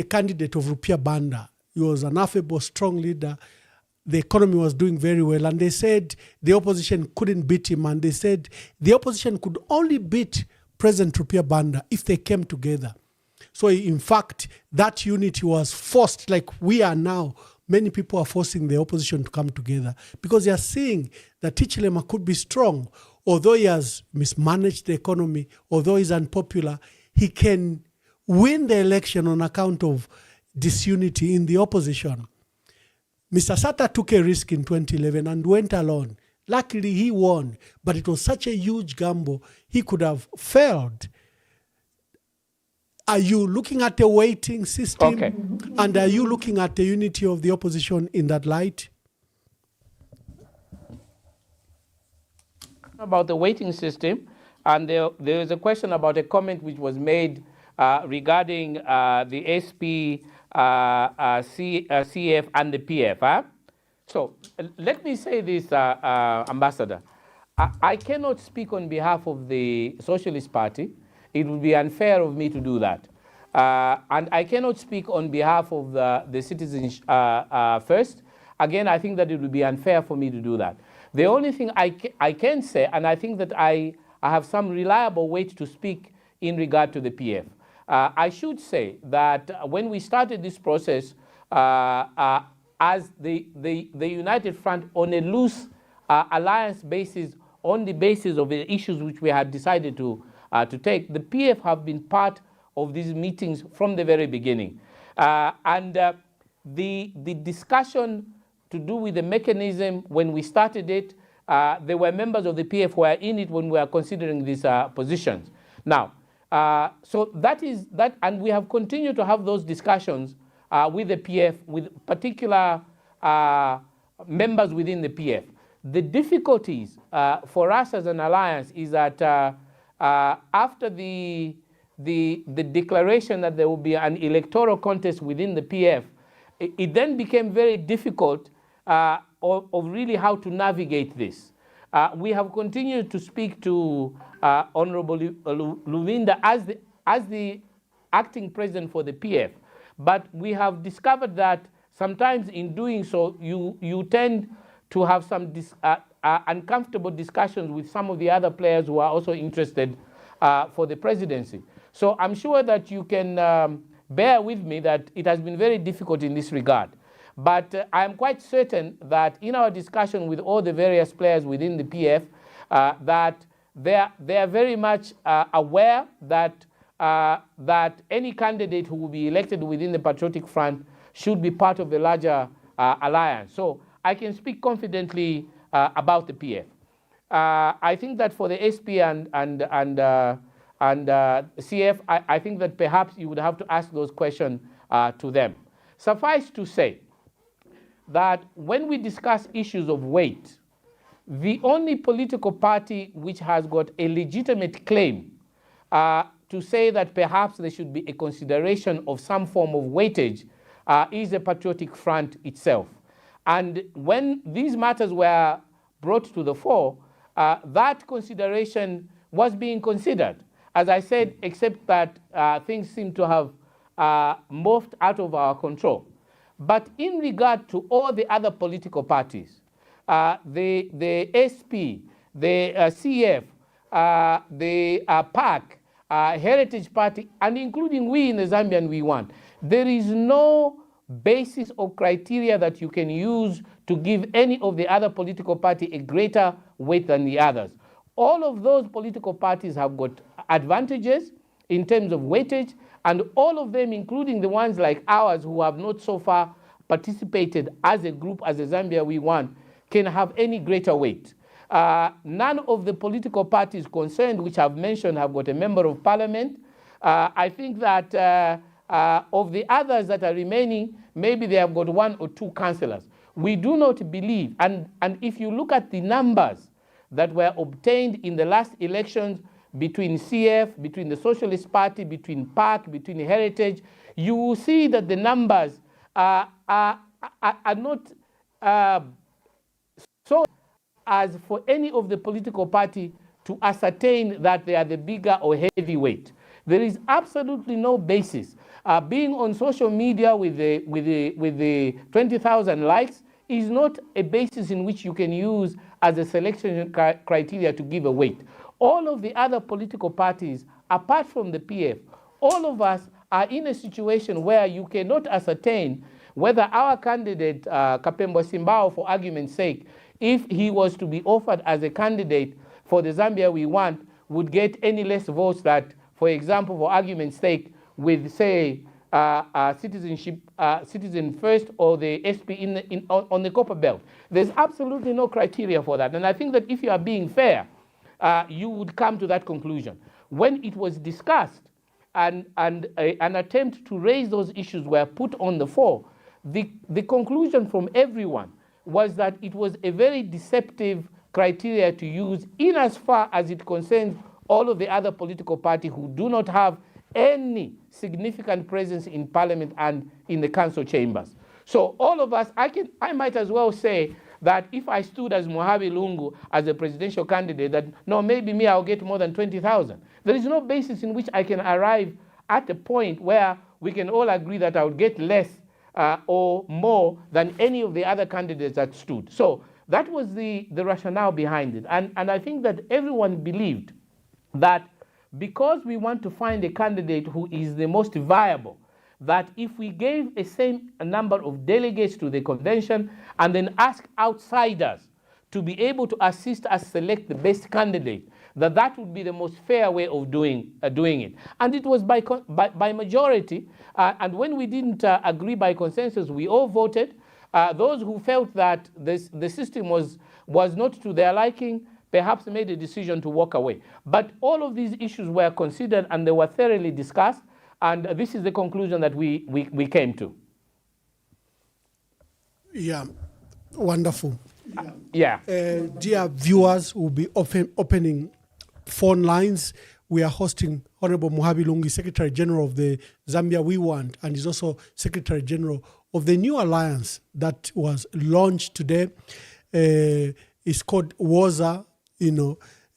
candidate of Rupia Banda. He was an affable, strong leader. The economy was doing very well. And they said the opposition couldn't beat him. And they said the opposition could only beat President Rupia Banda if they came together. So in fact, that unity was forced, like we are now. Many people are forcing the opposition to come together because they are seeing that Hichilema could be strong. Although he has mismanaged the economy, although he's unpopular, he can win the election on account of disunity in the opposition. Mr. Sata took a risk in 2011 and went alone. Luckily, he won, but it was such a huge gamble, he could have failed. Are you looking at a weighting system? Okay. And are you looking at the unity of the opposition in that light? About the weighting system, and there is a question about a comment which was made regarding the SP, CF, and the PF. So let me say this, Ambassador. I cannot speak on behalf of the Socialist Party. It would be unfair of me to do that. And I cannot speak on behalf of the Citizens First. Again, I think that it would be unfair for me to do that. The only thing I can say, and I think that I have some reliable weight to speak in regard to the PF. I should say that when we started this process as the United Front on a loose alliance basis, on the basis of the issues which we had decided to take, the PF have been part of these meetings from the very beginning. The discussion to do with the mechanism when we started it, there were members of the PF who were in it when we were considering these positions. Now, so that is that, and we have continued to have those discussions with the PF, with particular members within the PF. The difficulties for us as an alliance is that after the declaration that there will be an electoral contest within the PF, it then became very difficult of really how to navigate this. We have continued to speak to Honorable Luvinda as the acting president for the PF, but we have discovered that sometimes in doing so, you tend to have some uncomfortable discussions with some of the other players who are also interested for the presidency. So I'm sure that you can bear with me that it has been very difficult in this regard. But I am quite certain that in our discussion with all the various players within the PF, that they are very much aware that that any candidate who will be elected within the Patriotic Front should be part of the larger alliance. So I can speak confidently about the PF. I think that for the SP and CF, I think that perhaps you would have to ask those questions to them. Suffice to say that when we discuss issues of weight, the only political party which has got a legitimate claim to to say that perhaps there should be a consideration of some form of weightage is a patriotic front itself. And when these matters were brought to the fore, that consideration was being considered. As I said, except that things seem to have morphed out of our control. But in regard to all the other political parties, the SP, the CF, the PAC, Heritage Party, and including we in the Zambian We Want, there is no basis or criteria that you can use to give any of the other political party a greater weight than the others. All of those political parties have got advantages in terms of weightage, and all of them, including the ones like ours who have not so far participated as a group, as a Zambia We Want, can have any greater weight. None of the political parties concerned, which I've mentioned, have got a member of parliament. I think that of the others that are remaining, maybe they have got 1 or 2 councillors. We do not believe, and if you look at the numbers that were obtained in the last elections between CF, between the Socialist Party, between PAC, between Heritage, you will see that the numbers are not so as for any of the political party to ascertain that they are the bigger or heavyweight. There is absolutely no basis. Being on social media with the 20,000 likes is not a basis in which you can use as a selection criteria to give a weight. All of the other political parties, apart from the PF, all of us are in a situation where you cannot ascertain whether our candidate, Kapembo Simbao, for argument's sake, if he was to be offered as a candidate for the Zambia We Want, would get any less votes that, for example, for argument's sake, with, say, Citizen First or the SP on the Copper Belt. There's absolutely no criteria for that. And I think that if you are being fair, you would come to that conclusion. When it was discussed and an attempt to raise those issues were put on the fore, the conclusion from everyone was that it was a very deceptive criteria to use in as far as it concerns all of the other political parties who do not have any significant presence in parliament and in the council chambers. So all of us, I might as well say that if I stood as Mohabi Lungu as a presidential candidate, that no, maybe me, I'll get more than 20,000. There is no basis in which I can arrive at a point where we can all agree that I would get less or more than any of the other candidates that stood. So that was the rationale behind it. And I think that everyone believed that because we want to find a candidate who is the most viable, that if we gave a same number of delegates to the convention and then ask outsiders to be able to assist us select the best candidate, that would be the most fair way of doing it. And it was by majority, and when we didn't agree by consensus, we all voted. Those who felt that the system was not to their liking perhaps made a decision to walk away. But all of these issues were considered and they were thoroughly discussed, and this is the conclusion that we came to. Yeah, wonderful. Yeah. Dear viewers, we'll be opening phone lines. We are hosting Honorable Mohabi Lungu, Secretary General of the Zambia We Want, and is also Secretary General of the new alliance that was launched today. It's called WOZA.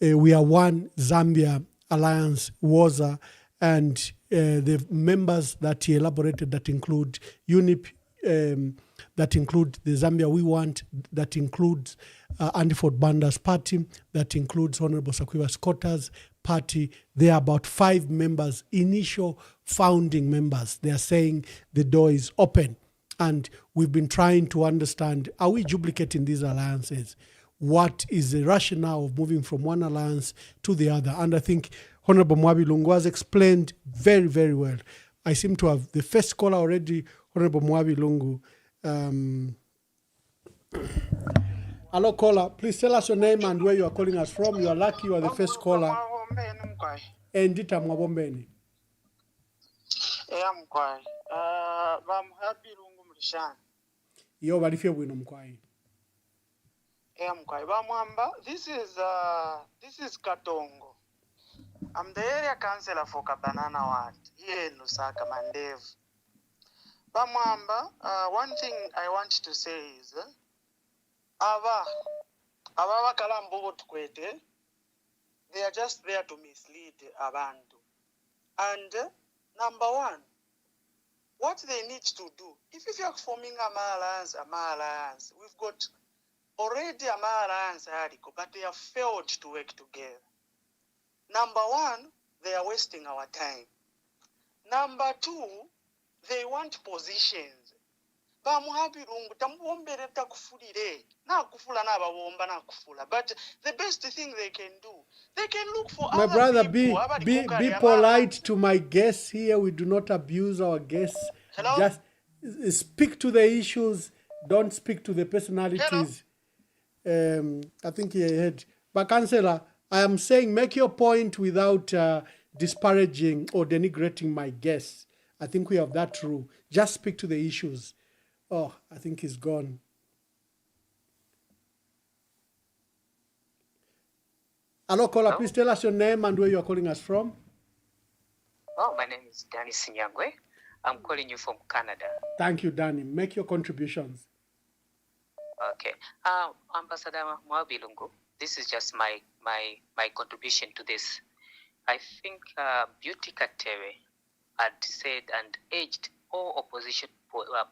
We are one Zambia Alliance, WOZA, and the members that he elaborated that include UNIP, that include the Zambia We Want, that includes Andiford Banda's party, that includes Honorable Sakwiba Scotta's party. There are about 5 members, initial founding members. They are saying the door is open. And we've been trying to understand, are we duplicating these alliances? What is the rationale of moving from one alliance to the other? And I think Honorable Mohabi Lungu has explained very, very well. I seem to have the first caller already, Honorable Mohabi Lungu. Hello, caller. Please tell us your name and where you are calling us from. You are lucky you are the first caller. Endita Mwabombeni. Yo balifye bwino mkwai. Mkwai ba Mwamba, this is Katongo. I'm the area councillor for Kabanana Ward here in Lusaka, Mandev. Bamwamba, one thing I want to say is, Aba Kalambo Tukwete, they are just there to mislead Abantu. And number one, what they need to do, if you're forming a alliance, we've got already a alliance article, but they have failed to work together. Number one, they are wasting our time. Number two, they want positions. But the best thing they can do, they can look for My other brother, people. be polite to my guests here. We do not abuse our guests. Hello? Just speak to the issues. Don't speak to the personalities. I think he had. But Councillor, I am saying make your point without disparaging or denigrating my guests. I think we have that rule. Just speak to the issues. Oh, I think he's gone. Hello, caller. Please tell us your name and where you are calling us from. Oh, my name is Danny Sinyangwe. I'm calling you from Canada. Thank you, Danny. Make your contributions. Okay. Ambassador Mwamba, this is just my contribution to this. I think Beauty Katere had said and urged all opposition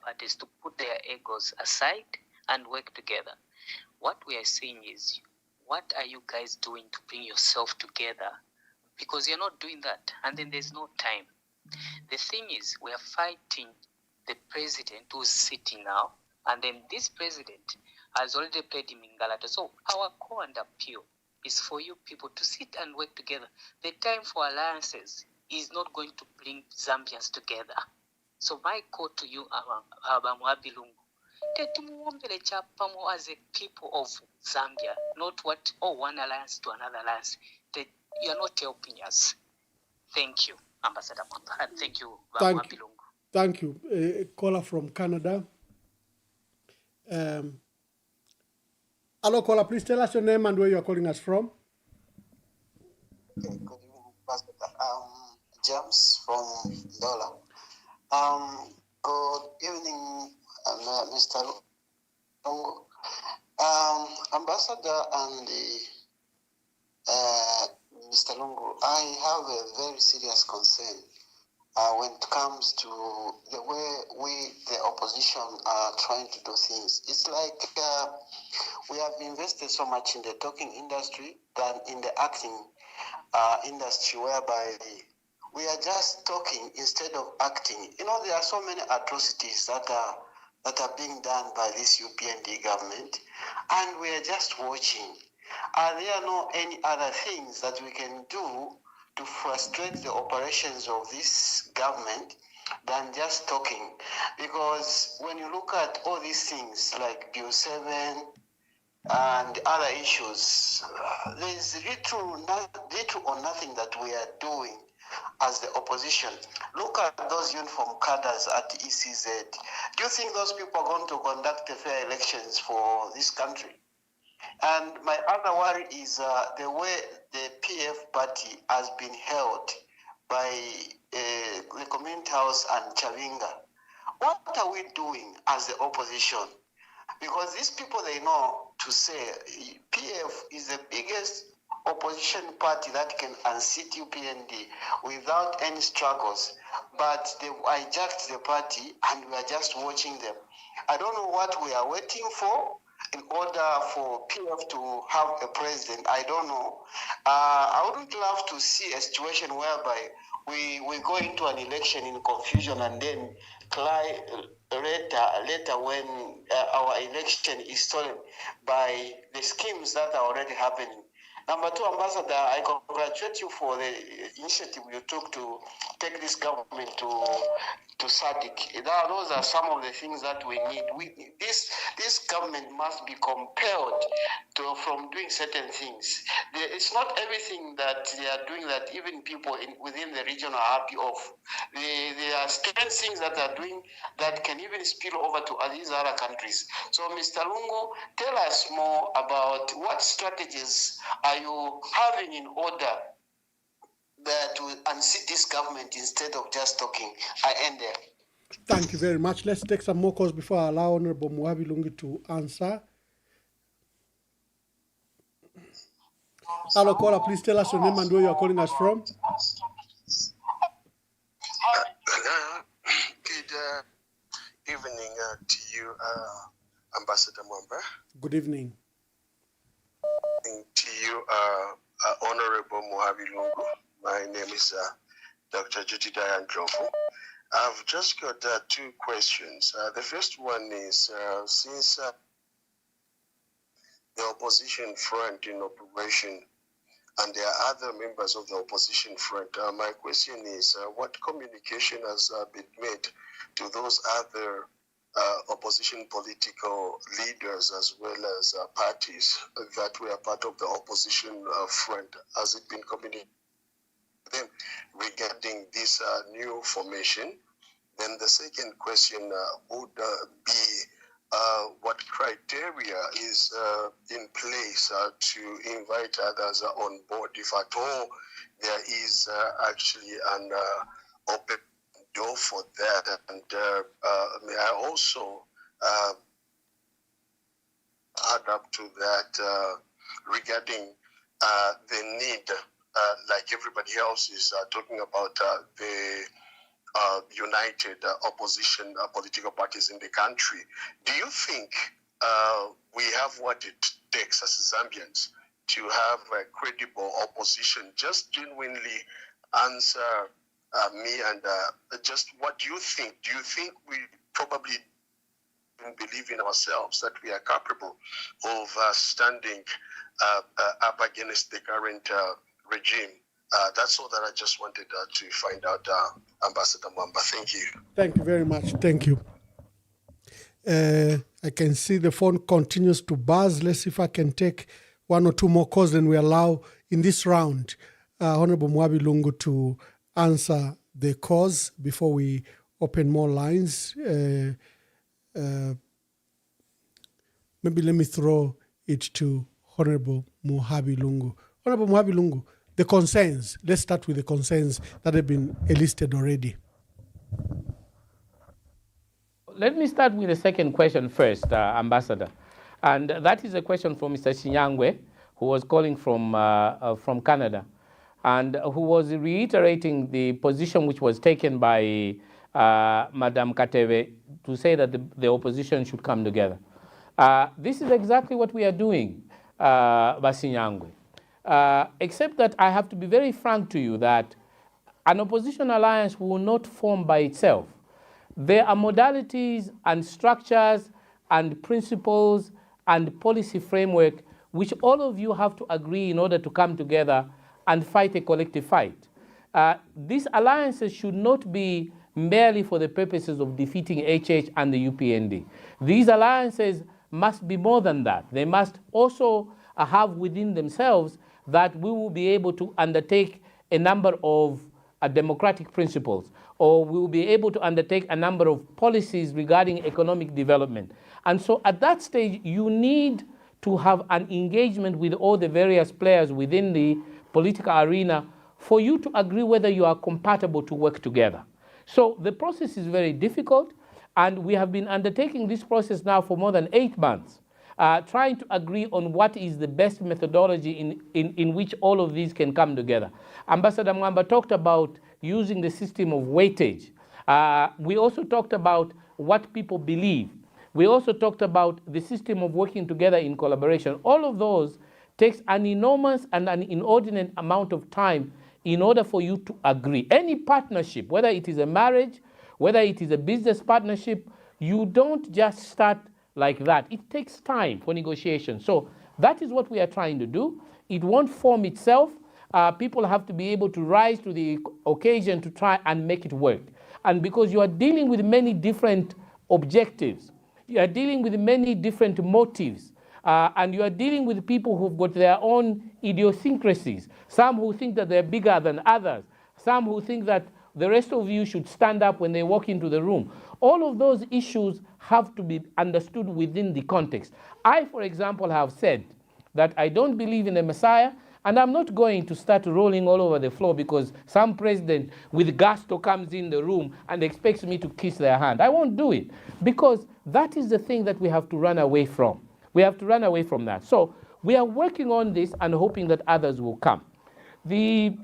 parties to put their egos aside and work together. What we are seeing is, what are you guys doing to bring yourself together? Because you're not doing that, and then there's no time. The thing is, we are fighting the president who's sitting now, and then this president has already played him in Galata. So our call and appeal is for you people to sit and work together. The time for alliances is not going to bring Zambians together. So my call to you, Mwamba, as a people of Zambia, not what, one alliance to another alliance. You are not helping us. Thank you, Ambassador Mwamba. And thank you, Mwamba. Thank you. A caller from Canada. Hello, caller. Please tell us your name and where you are calling us from. Okay, good evening, Ambassador. James from Dola. Good evening, Mr. Lungu. Ambassador and Mr. Lungu, I have a very serious concern when it comes to the way we, the opposition, are trying to do things. It's like we have invested so much in the talking industry than in the acting industry, whereby we are just talking instead of acting. You know, there are so many atrocities that are being done by this UPND government, and we are just watching. Are there no any other things that we can do to frustrate the operations of this government than just talking? Because when you look at all these things like Bill 7 and other issues, there's little or nothing that we are doing as the opposition. Look at those uniform cadres at ECZ. Do you think those people are going to conduct fair elections for this country? And my other worry is the way the PF party has been held by the Community House and Chavinga. What are we doing as the opposition? Because these people, they know to say PF is the biggest opposition party that can unseat UPND without any struggles. But they hijacked the party and we are just watching them. I don't know what we are waiting for in order for PF to have a president. I don't know. I wouldn't love to see a situation whereby we go into an election in confusion and then later when our election is stolen by the schemes that are already happening. Number two, Ambassador, I congratulate you for the initiative you took to take this government to SADC. Those are some of the things that we need. This government must be compelled from doing certain things. It's not everything that they are doing that even people within the region are happy of. There are certain things that they are doing that can even spill over to these other countries. So, Mr. Lungu, tell us more about what strategies are you having in order to unseat this government instead of just talking. I end there. Thank you very much. Let's take some more calls before I allow Honorable Mwamba Lungu to answer. Hello, caller. Please tell us your name and where you are calling us from. Good evening to you, Ambassador Mwamba. Good evening. To you, Honorable Mwamba Lungu. My name is Dr. Judith Ndlovu. I've just got two questions. The first one is, since the opposition front in operation, and there are other members of the opposition front, my question is, what communication has been made to those other opposition political leaders as well as parties that were part of the opposition front? Has it been communicated to them regarding this new formation? Then the second question would be, what criteria is in place to invite others on board, if at all there is actually an open door for that? And may I also add up to that regarding the need, like everybody else is talking about the united opposition political parties in the country. Do you think we have what it takes as Zambians to have a credible opposition? Just genuinely answer me, and just what do you think? Do you think we probably believe in ourselves that we are capable of standing up against the current regime? That's all that I just wanted to find out, Ambassador Mwamba. Thank you. Thank you very much. Thank you. I can see the phone continues to buzz. Let's see if I can take one or two more calls, then we allow in this round Honorable Mwamba Lungu to answer the calls before we open more lines. Maybe let me throw it to Honorable Mwamba Lungu. Honorable Mwamba Lungu, the concerns. Let's start with the concerns that have been enlisted already. Let me start with the second question first, Ambassador. And that is a question from Mr. Chinyangwe, who was calling from Canada, and who was reiterating the position which was taken by Madame Katebe to say that the opposition should come together. This is exactly what we are doing, Basinyangwe. Except that I have to be very frank to you that an opposition alliance will not form by itself. There are modalities and structures and principles and policy framework which all of you have to agree in order to come together and fight a collective fight. These alliances should not be merely for the purposes of defeating HH and the UPND. These alliances must be more than that. They must also have within themselves that we will be able to undertake a number of democratic principles, or we will be able to undertake a number of policies regarding economic development. And so at that stage, you need to have an engagement with all the various players within the political arena for you to agree whether you are compatible to work together. So the process is very difficult, and we have been undertaking this process now for more than 8 months. Trying to agree on what is the best methodology in which all of these can come together. Ambassador Mwamba talked about using the system of weightage. We also talked about what people believe. We also talked about the system of working together in collaboration. All of those takes an enormous and an inordinate amount of time in order for you to agree. Any partnership, whether it is a marriage, whether it is a business partnership, you don't just start like that. It takes time for negotiation. So that is what we are trying to do. It won't form itself. People have to be able to rise to the occasion to try and make it work. And because you are dealing with many different objectives, you are dealing with many different motives, and you are dealing with people who've got their own idiosyncrasies. Some who think that they're bigger than others. Some who think that the rest of you should stand up when they walk into the room. All of those issues have to be understood within the context. I, for example, have said that I don't believe in a Messiah, And I'm not going to start rolling all over the floor because some president with gusto comes in the room and expects me to kiss their hand. I won't do it, because that is the thing that we have to run away from. We have to run away from that. So we are working on this and hoping that others will come. The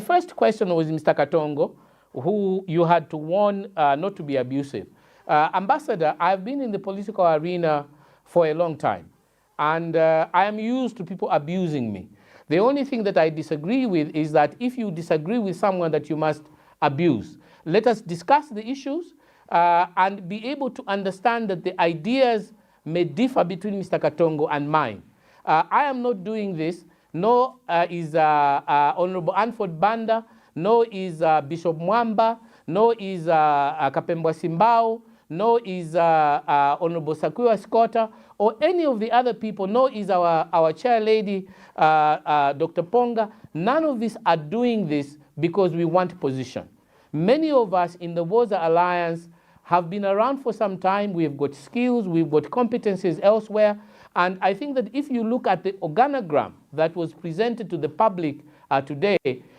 first question was Mr. Katongo, who you had to warn not to be abusive. Ambassador, I've been in the political arena for a long time, and I am used to people abusing me. The only thing that I disagree with is that if you disagree with someone that you must abuse, let us discuss the issues and be able to understand that the ideas may differ between Mr. Katongo and mine. I am not doing this, nor is Honorable Anford Banda, nor is Bishop Mwamba, nor is Kapembwa Simbao, nor is Honorable Sakuya Skota, or any of the other people, nor is our chair lady, Dr. Ponga. None of us are doing this because we want position. Many of us in the Woza Alliance have been around for some time. We've got skills, we've got competencies elsewhere. And I think that if you look at the organogram that was presented to the public today,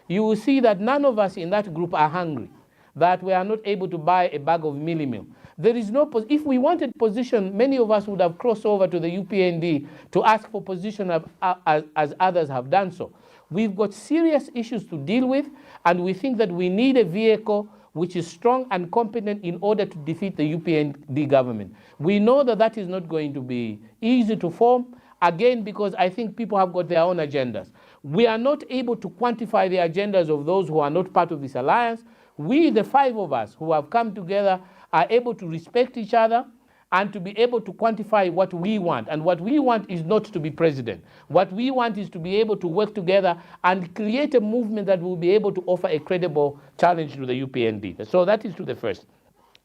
you will see that none of us in that group are hungry, that we are not able to buy a bag of millimil. There is no, if we wanted position, many of us would have crossed over to the UPND to ask for position as others have done so. We've got serious issues to deal with, and we think that we need a vehicle which is strong and competent in order to defeat the UPND government. We know that that is not going to be easy to form, again, because I think people have got their own agendas. We are not able to quantify the agendas of those who are not part of this alliance. We, the five of us who have come together, are able to respect each other and to be able to quantify what we want. And what we want is not to be president. What we want is to be able to work together and create a movement that will be able to offer a credible challenge to the UPND. So that is to the first.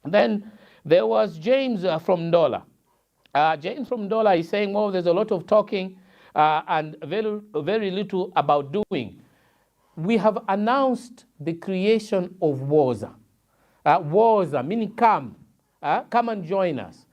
Then there was James from Ndola. James from Ndola is saying, well, there's a lot of talking and very little about doing. We have announced the creation of Woza. Woza, meaning come and join us.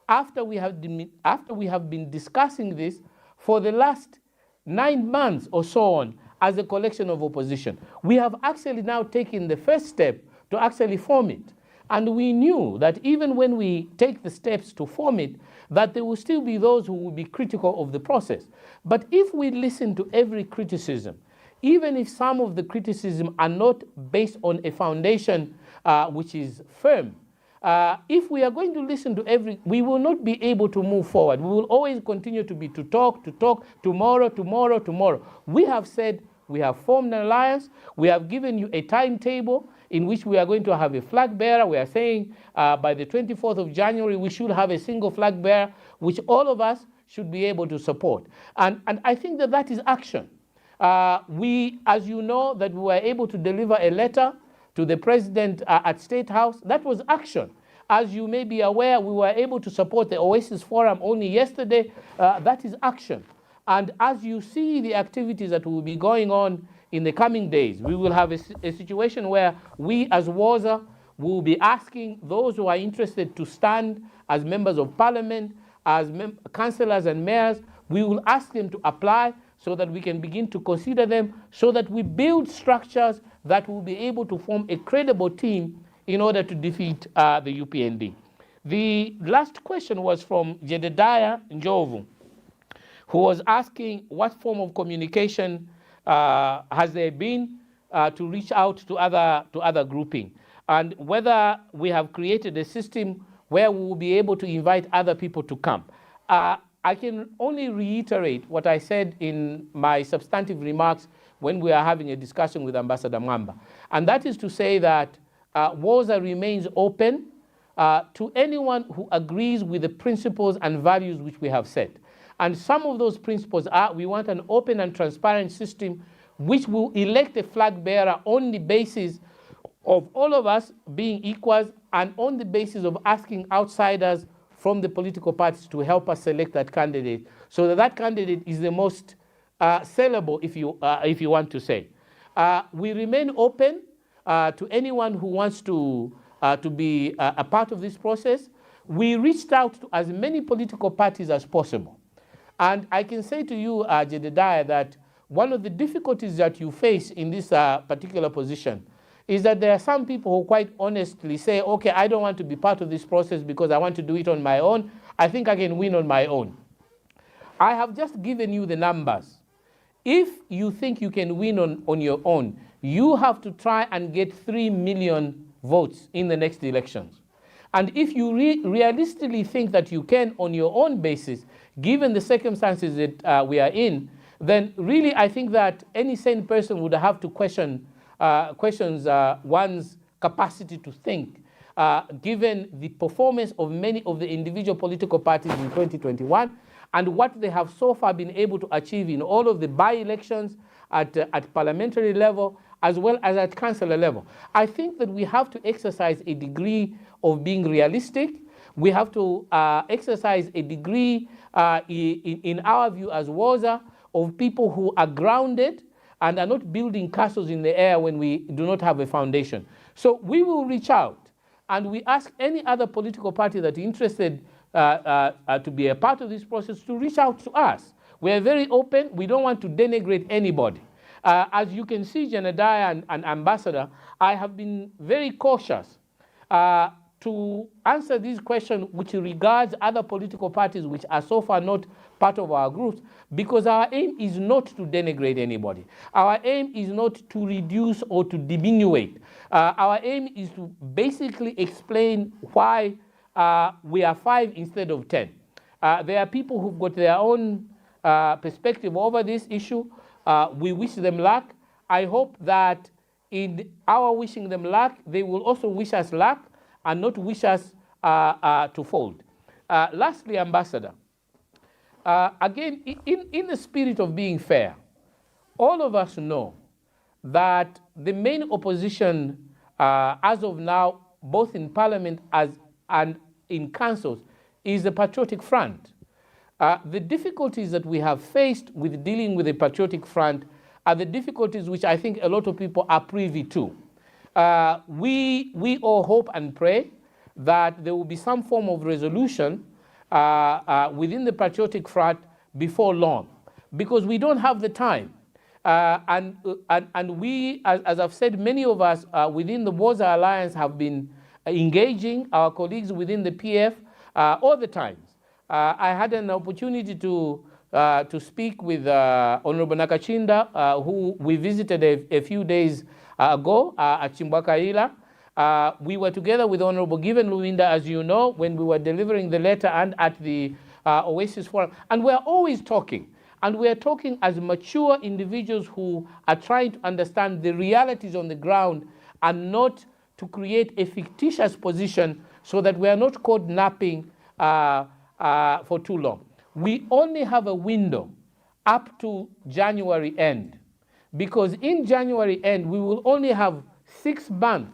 After we have been discussing this for the last 9 months or so on as a collection of opposition, we have actually now taken the first step to actually form it. And we knew that even when we take the steps to form it, that there will still be those who will be critical of the process. But if we listen to every criticism, even if some of the criticism are not based on a foundation which is firm, if we are going to listen to we will not be able to move forward. We will always continue to talk, tomorrow. We have said we have formed an alliance. We have given you a timetable in which we are going to have a flag bearer. We are saying by the 24th of January, we should have a single flag bearer, which all of us should be able to support. And I think that that is action. We, as you know, that we were able to deliver a letter to the president at State House. That was action. As you may be aware, we were able to support the Oasis Forum only yesterday. That is action. And as you see the activities that will be going on in the coming days, we will have a situation where we as Woza will be asking those who are interested to stand as members of parliament, as councillors and mayors. We will ask them to apply so that we can begin to consider them, so that we build structures that will be able to form a credible team in order to defeat the UPND. The last question was from Jedediah Njovu, who was asking what form of communication has there been to reach out to other grouping, and whether we have created a system where we will be able to invite other people to come. I can only reiterate what I said in my substantive remarks when we are having a discussion with Ambassador Mwamba, and that is to say that Woza remains open to anyone who agrees with the principles and values which we have set. And some of those principles are, we want an open and transparent system which will elect a flag bearer on the basis of all of us being equals and on the basis of asking outsiders from the political parties to help us select that candidate, so that that candidate is the most sellable, if you want to say. We remain open to anyone who wants to be a part of this process. We reached out to as many political parties as possible. And I can say to you, Jedediah, that one of the difficulties that you face in this particular position is that there are some people who quite honestly say, okay, I don't want to be part of this process because I want to do it on my own. I think I can win on my own. I have just given you the numbers. If you think you can win on your own, you have to try and get 3 million votes in the next elections. And if you realistically think that you can on your own basis, given the circumstances that we are in, then really I think that any sane person would have to question one's capacity to think, given the performance of many of the individual political parties in 2021 and what they have so far been able to achieve in all of the by-elections at parliamentary level as well as at councillor level. I think that we have to exercise a degree of being realistic. We have to exercise a degree, in our view as WOZA, of people who are grounded and are not building castles in the air when we do not have a foundation. So we will reach out and we ask any other political party that is interested to be a part of this process to reach out to us. We are very open. We don't want to denigrate anybody. As you can see, Janadiah and Ambassador, I have been very cautious to answer this question which regards other political parties which are so far not part of our groups, because our aim is not to denigrate anybody. Our aim is not to reduce or to diminuate. Our aim is to basically explain why we are 5 instead of 10. There are people who've got their own perspective over this issue. We wish them luck. I hope that in our wishing them luck, they will also wish us luck and not wish us to fold. Lastly, Ambassador, again, in the spirit of being fair, all of us know that the main opposition as of now, both in Parliament and in councils, is the Patriotic Front. The difficulties that we have faced with dealing with the Patriotic Front are the difficulties which I think a lot of people are privy to. We all hope and pray that there will be some form of resolution within the Patriotic Front before long, because we don't have the time. And we, as I've said, many of us within the WOZA Alliance have been engaging our colleagues within the PF all the time. I had an opportunity to speak with Honorable Nakachinda, who we visited a few days ago at Chimbwakaila. We were together with Honorable Given Luinda, as you know, when we were delivering the letter and at the Oasis Forum. And we're always talking. And we're talking as mature individuals who are trying to understand the realities on the ground and not to create a fictitious position so that we are not caught napping for too long. We only have a window up to January end, because in January end, we will only have 6 months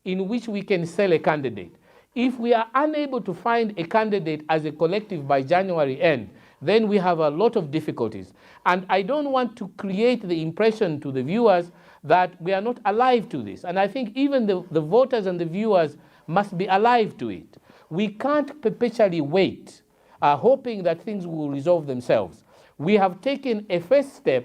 in which we can sell a candidate. If we are unable to find a candidate as a collective by January end, then we have a lot of difficulties. And I don't want to create the impression to the viewers that we are not alive to this. And I think even the voters and the viewers must be alive to it. We can't perpetually wait, hoping that things will resolve themselves. We have taken a first step,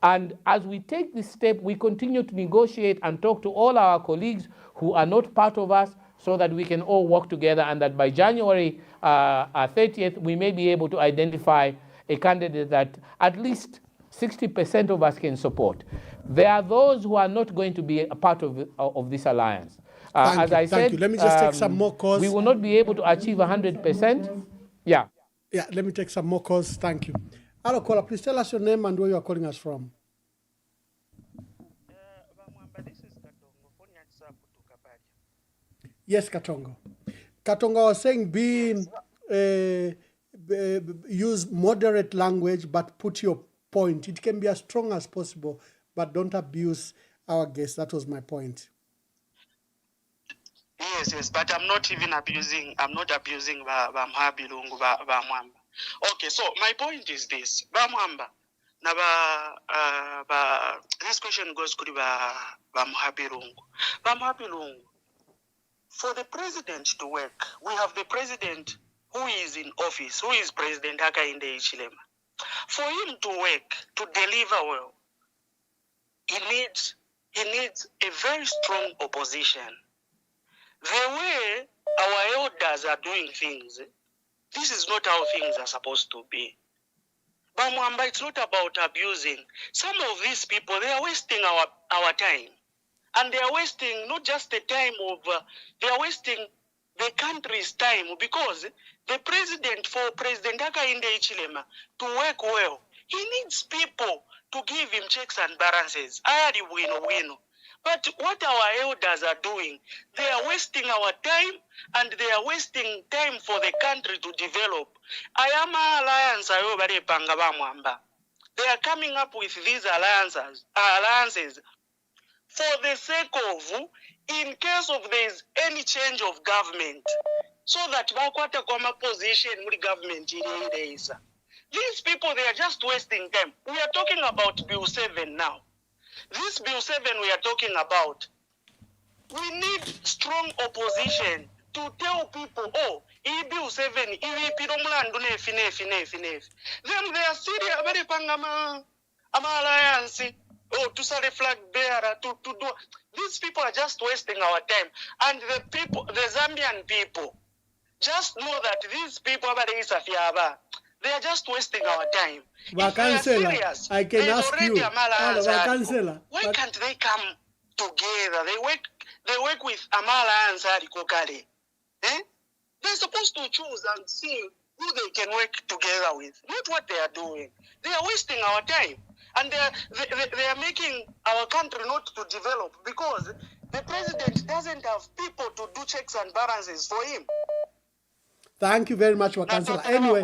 and as we take this step, we continue to negotiate and talk to all our colleagues who are not part of us, so that we can all work together, and that by January 30th, we may be able to identify a candidate that at least 60% of us can support. There are those who are not going to be a part of this alliance. As I said, let me just take some more calls. We will not be able to achieve 100%. Yeah. Yeah, let me take some more calls. Thank you. Hello, caller. Please tell us your name and where you are calling us from. Yes, Katongo. Katongo was saying use moderate language, but put your point. It can be as strong as possible, but don't abuse our guests. That was my point. Yes, but I'm not even abusing. I'm not abusing Bamhabilungu Bamwamba. Okay, so my point is this: Bamwamba. This question goes to Bamhabilungu. Bamhabilungu. For the president to work, we have the president who is in office, who is President Hakainde Hichilema. For him to work, to deliver well, he needs a very strong opposition. The way our elders are doing things, this is not how things are supposed to be. But Mwamba, it's not about abusing. Some of these people, they are wasting our time. And they are wasting not just the time of, they are wasting the country's time, because the president, for President Hakainde Hichilema to work well, he needs people to give him checks and balances. But what our elders are doing, they are wasting our time, and they are wasting time for the country to develop. Ayama alliance ayobare pangaba Mwamba. They are coming up with these alliances for the sake of, in case of there is any change of government, so that bakwata kwama position muri government is. These people, they are just wasting time. We are talking about Bill 7 now. This Bill 7 we are talking about, we need strong opposition to tell people, oh, Bill 7, then they are serious, very pangama alliance. Oh, to sell a flag bearer, to do. These people are just wasting our time. And the people, the Zambian people, just know that these people, they are just wasting our time. If they are serious, I can ask you, why can't they come together? They work with Amala and Sari Kokare. They're supposed to choose and see who they can work together with, not what they are doing. They are wasting our time. And they are making our country not to develop, because the president doesn't have people to do checks and balances for him. Thank you very much, Wakansela. Anyway,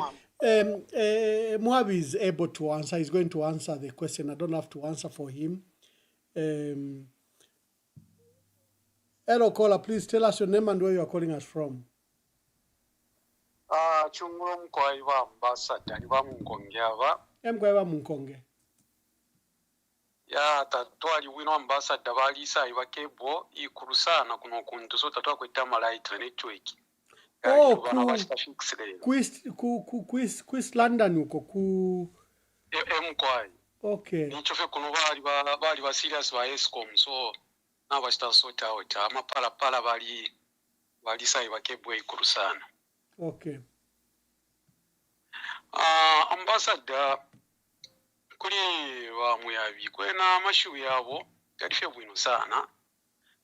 Mwabi is able to answer. He's going to answer the question. I don't have to answer for him. Hello, caller. Please tell us your name and where you are calling us from. Chunguru mkwaiwa ambassador niba munkongeava. Mkwaiwa munkonge. Ya tatwali wino ambassador balisa ibakebo ikuru sana kuno kuntu so tatwa kweta malaita network. Oh, Quist London uko ku mkwai. Okay. Nichofe kuno bali ba serious ba Escom, so na basta sort out amapala pala balisa ibakebo ikuru sana. Okay. Ambassador kuri wa muyabi kwena amashu yabo kalife bwino sana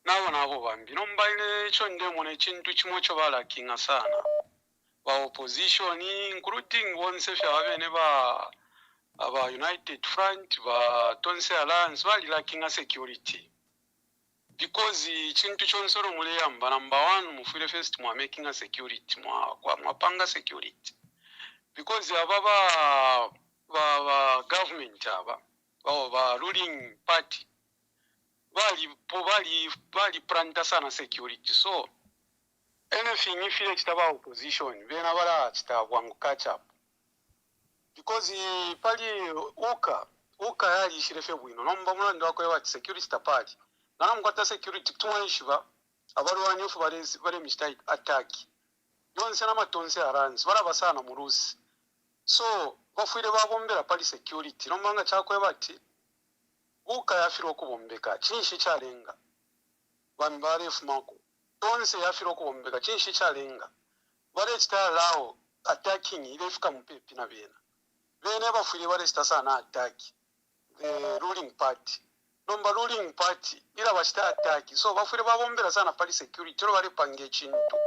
nabo nabo bambi nombaile cho ndemo ne chintu chimo cho balakinga sana ba opposition including onse fabene ba United Front ba Tonse Alliance bali lakinga security, because chintu chonsoro mule yamba number 1 mufire first mwa making a security mwa panga security, because ababa government ba ruling party bali planta sana security, so anything if you chitaba opposition bena bala chitabwangu catch up, because pali uka yali shirefe bwino nomba mulando akolewa security party nana mkwata security tumwanishiba abaruwanyi ofu bare mistake attack yonse n'amatonse aranzi baraba sana mu rusi, so bafuire babombera pali security nomanga chakwe bati uka yafiro kubombeka chinshi chalenga bambare fumako tonse yafiro kubombeka chinshi chalenga bare chitalawo attacking ile fika mupepi na bene bafuire bare sana attack the ruling party nomba ruling party ila bashita attack, so bafuire babombera sana pali security ro bari pange chintu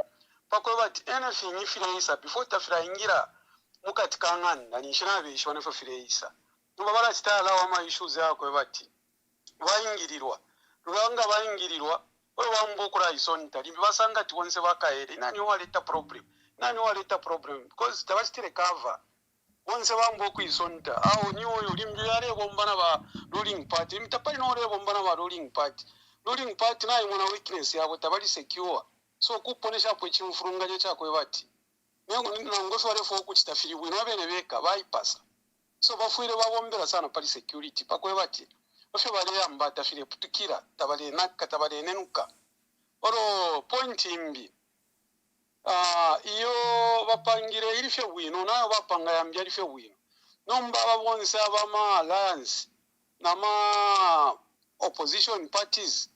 pakwe bati anything ifire isa before tafira ingira mukati kanganda nishina bishi banefo fire isa nomba bara chitala wa ma issues yako bati bayingirirwa ruranga bayingirirwa we wambo kura isonta limbi basanga tiwonse bakaere nani waleta problem because tabastire cover onse wambo ku isonta au ni oyo limbi yare bombana ba ruling party mtapali no re bombana ba ruling party nayo mwana weakness yabo tabali secure, so kuponesha hapo chimfurunga je chako bati nangofi wale fo kuchitafiri bwino bene beka bypass, so bafuire babombera sana pali security pakwe bati ofe bale yamba tafire putukira tabale nakka tabale nenuka oro point imbi iyo bapangire ilife bwino nayo bapanga yambya ilife bwino nomba babonse abama alliance nama opposition parties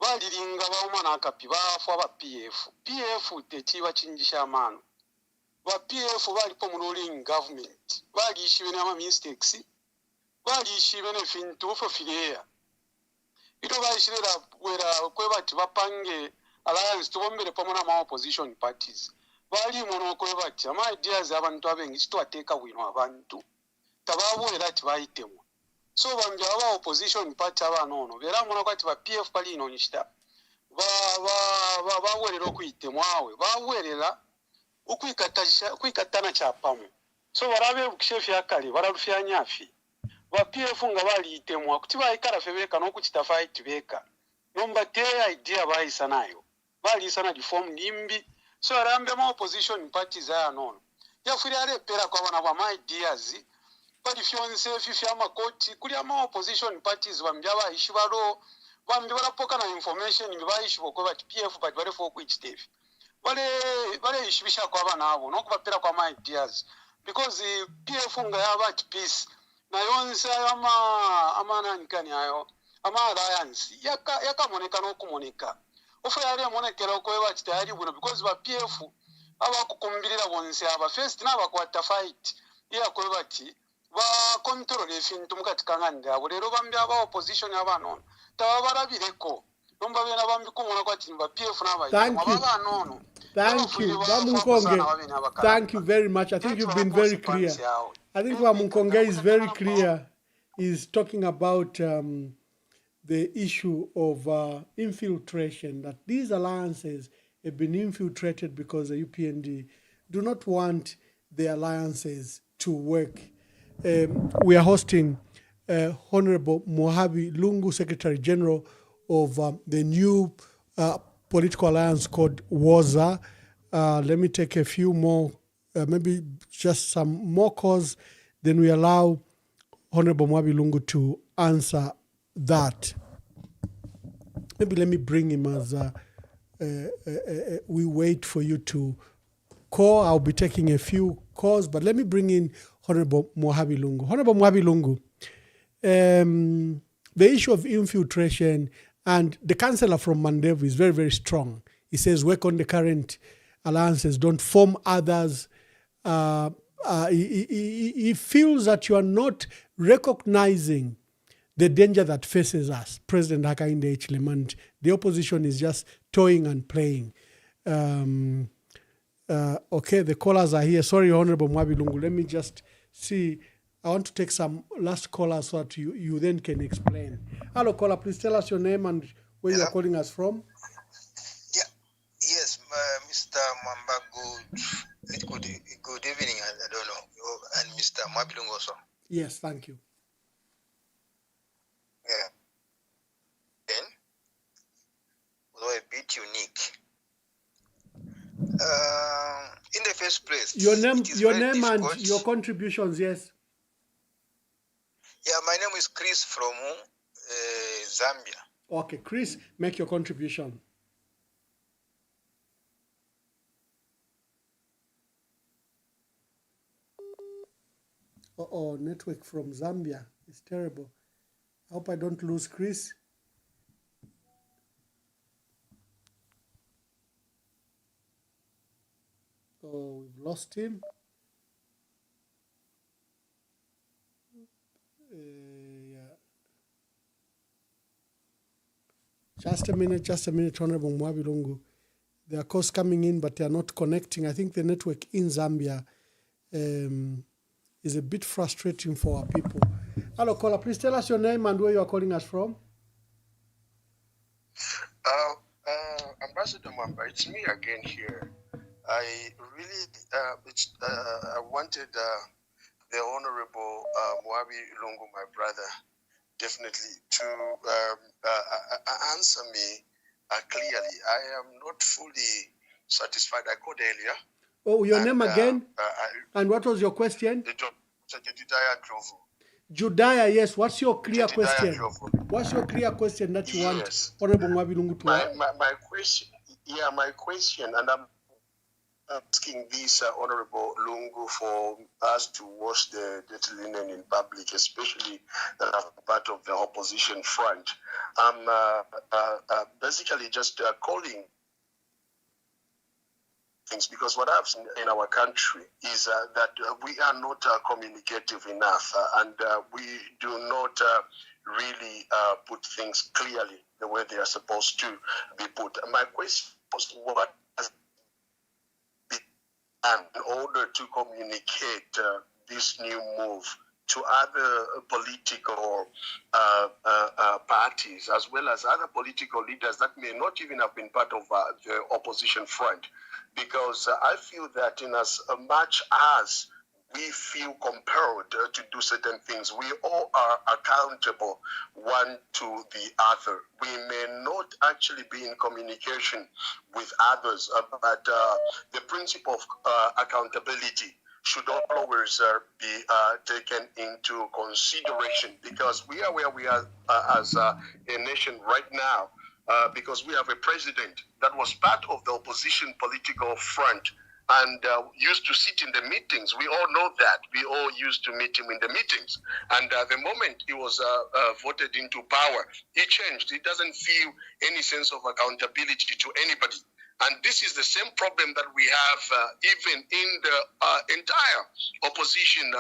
baliringa bauma nakapi bafu aba PF tekiba kinjisha amano ba PF balipo mu ruling government balishiwe n'ama mistakes balishiwe n'efintu fofileya ito balishirira wera kwebati bapange alliance tubombere pamwe n'ama opposition parties bali mono kwebati ama ideas abantu abengi kitwateka bwino abantu tababwera ati bayitemu so bambya aba opposition party abanono bera mono kwati ba PF bali ino nyishita bawerera okuyitemu awe bawerera kwikatana kyapamu so barabe bukishefu yakale bararufya nyafi ba PF nga baliyitemu kuti bayikala febeka n'okukita fight beka nomba te idea bayisa nayo balisa na form nimbi so arambe ma opposition parties anono yafuri arepera kwa bana ba my ideas bali fyonse fifi amakoti kuli ama opposition parties bambya bayishi baro bambi barapoka na information bayishi boko bati PF bati bare for which stage bale ishibisha kwa bana abo no kubapera kwa my ideas because PF nga yabati peace na yonse ama nankani ayo ama alliance yakamoneka no kumoneka ofa yali amonekera ko bati tayari buno because ba PF abakukumbirira bonse aba first na bakwata fight ko bati ba control efintu mukati kanganda abo rero bambi aba opposition abanono tababarabireko nomba bena bambi kumona kwati ba PF na abanono. Thank you. Thank you very much. I think you've been very clear. I think Wamunkonge is very clear. He's talking about the issue of infiltration, that these alliances have been infiltrated because the UPND do not want the alliances to work. We are hosting Honorable Mohabi Lungu, Secretary General of the new political alliance called WAZA. Let me take a few more, maybe just some more calls, then we allow Honorable Mohabi Lungu to answer that. Maybe let me bring him as we wait for you to call. I'll be taking a few calls, but let me bring in Honorable Mohabi Lungu. Honorable Mohabi Lungu, the issue of infiltration, and the councillor from Mandevu is very, very strong. He says, work on the current alliances, don't form others. He feels that you are not recognizing the danger that faces us, President Hakainde Hichilema, and the opposition is just toying and playing. Okay, the callers are here. Sorry, Honorable Mohabi Lungu. Let me just see. I want to take some last callers so that you then can explain. Hello, caller. Please tell us your name and where you are calling us from. Yeah. Yes, Mr. Mwamba, good evening. I don't know. And Mr. Mohabi Lungu also. Yes, thank you. Yeah. Then, although a bit unique. In the first place, your name and your contributions, yes. Yeah, my name is Chris from Zambia. Okay, Chris, make your contribution. Oh, network from Zambia is terrible. I hope I don't lose Chris. Oh, we've lost him. Yeah. Just a minute, Honorable Mohabi Lungu. There are calls coming in, but they are not connecting. I think the network in Zambia is a bit frustrating for our people. Hello, caller. Please tell us your name and where you are calling us from. Ambassador Mwamba, it's me again here. I really, I wanted the Honorable Mohabi Lungu, my brother, definitely to answer me clearly. I am not fully satisfied. I called earlier. Oh, your name again? And what was your question? Judaya, yes. What's your clear question? What's your clear question that you want Honorable Mohabi Lungu to my question, and asking this Honorable Lungu for us to wash the dirty linen in public, especially that are part of the opposition front. I'm basically just calling things, because what I've seen in our country is that we are not communicative enough, and we do not really put things clearly the way they are supposed to be put. My question was, what has been done in order to communicate this new move to other political parties, as well as other political leaders that may not even have been part of the opposition front? Because I feel that in as much as we feel compelled to do certain things, we all are accountable one to the other. We may not actually be in communication with others, but the principle of accountability should always be taken into consideration, because we are where we are as a nation right now, because we have a president that was part of the opposition political front and used to sit in the meetings. We all know that. We all used to meet him in the meetings. And the moment he was voted into power, he changed. He doesn't feel any sense of accountability to anybody. And this is the same problem that we have even in the entire opposition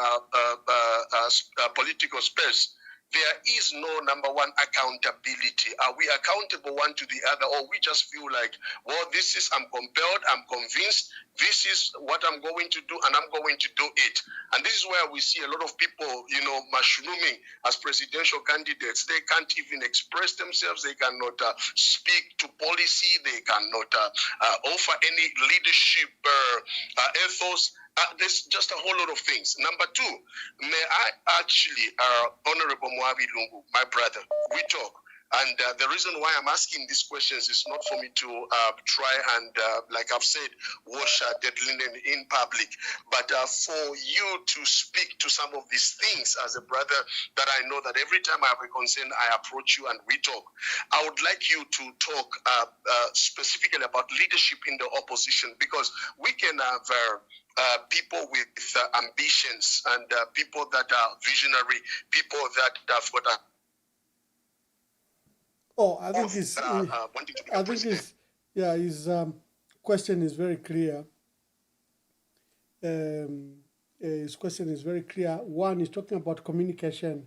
political space. There is no, number one, accountability. Are we accountable one to the other, or we just feel like, well, this is, I'm compelled, I'm convinced, this is what I'm going to do, and I'm going to do it. And this is where we see a lot of people, mushrooming as presidential candidates. They can't even express themselves. They cannot speak to policy. They cannot offer any leadership ethos. There's just a whole lot of things. Number two, may I actually, Honorable Mwamba Lungu, my brother, we talk. And the reason why I'm asking these questions is not for me to try and, like I've said, wash dead linen in public, but for you to speak to some of these things as a brother that I know that every time I have a concern, I approach you and we talk. I would like you to talk specifically about leadership in the opposition, because we can have people with ambitions and people that are visionary, people that have got a I think his question is very clear. His question is very clear. One is talking about communication.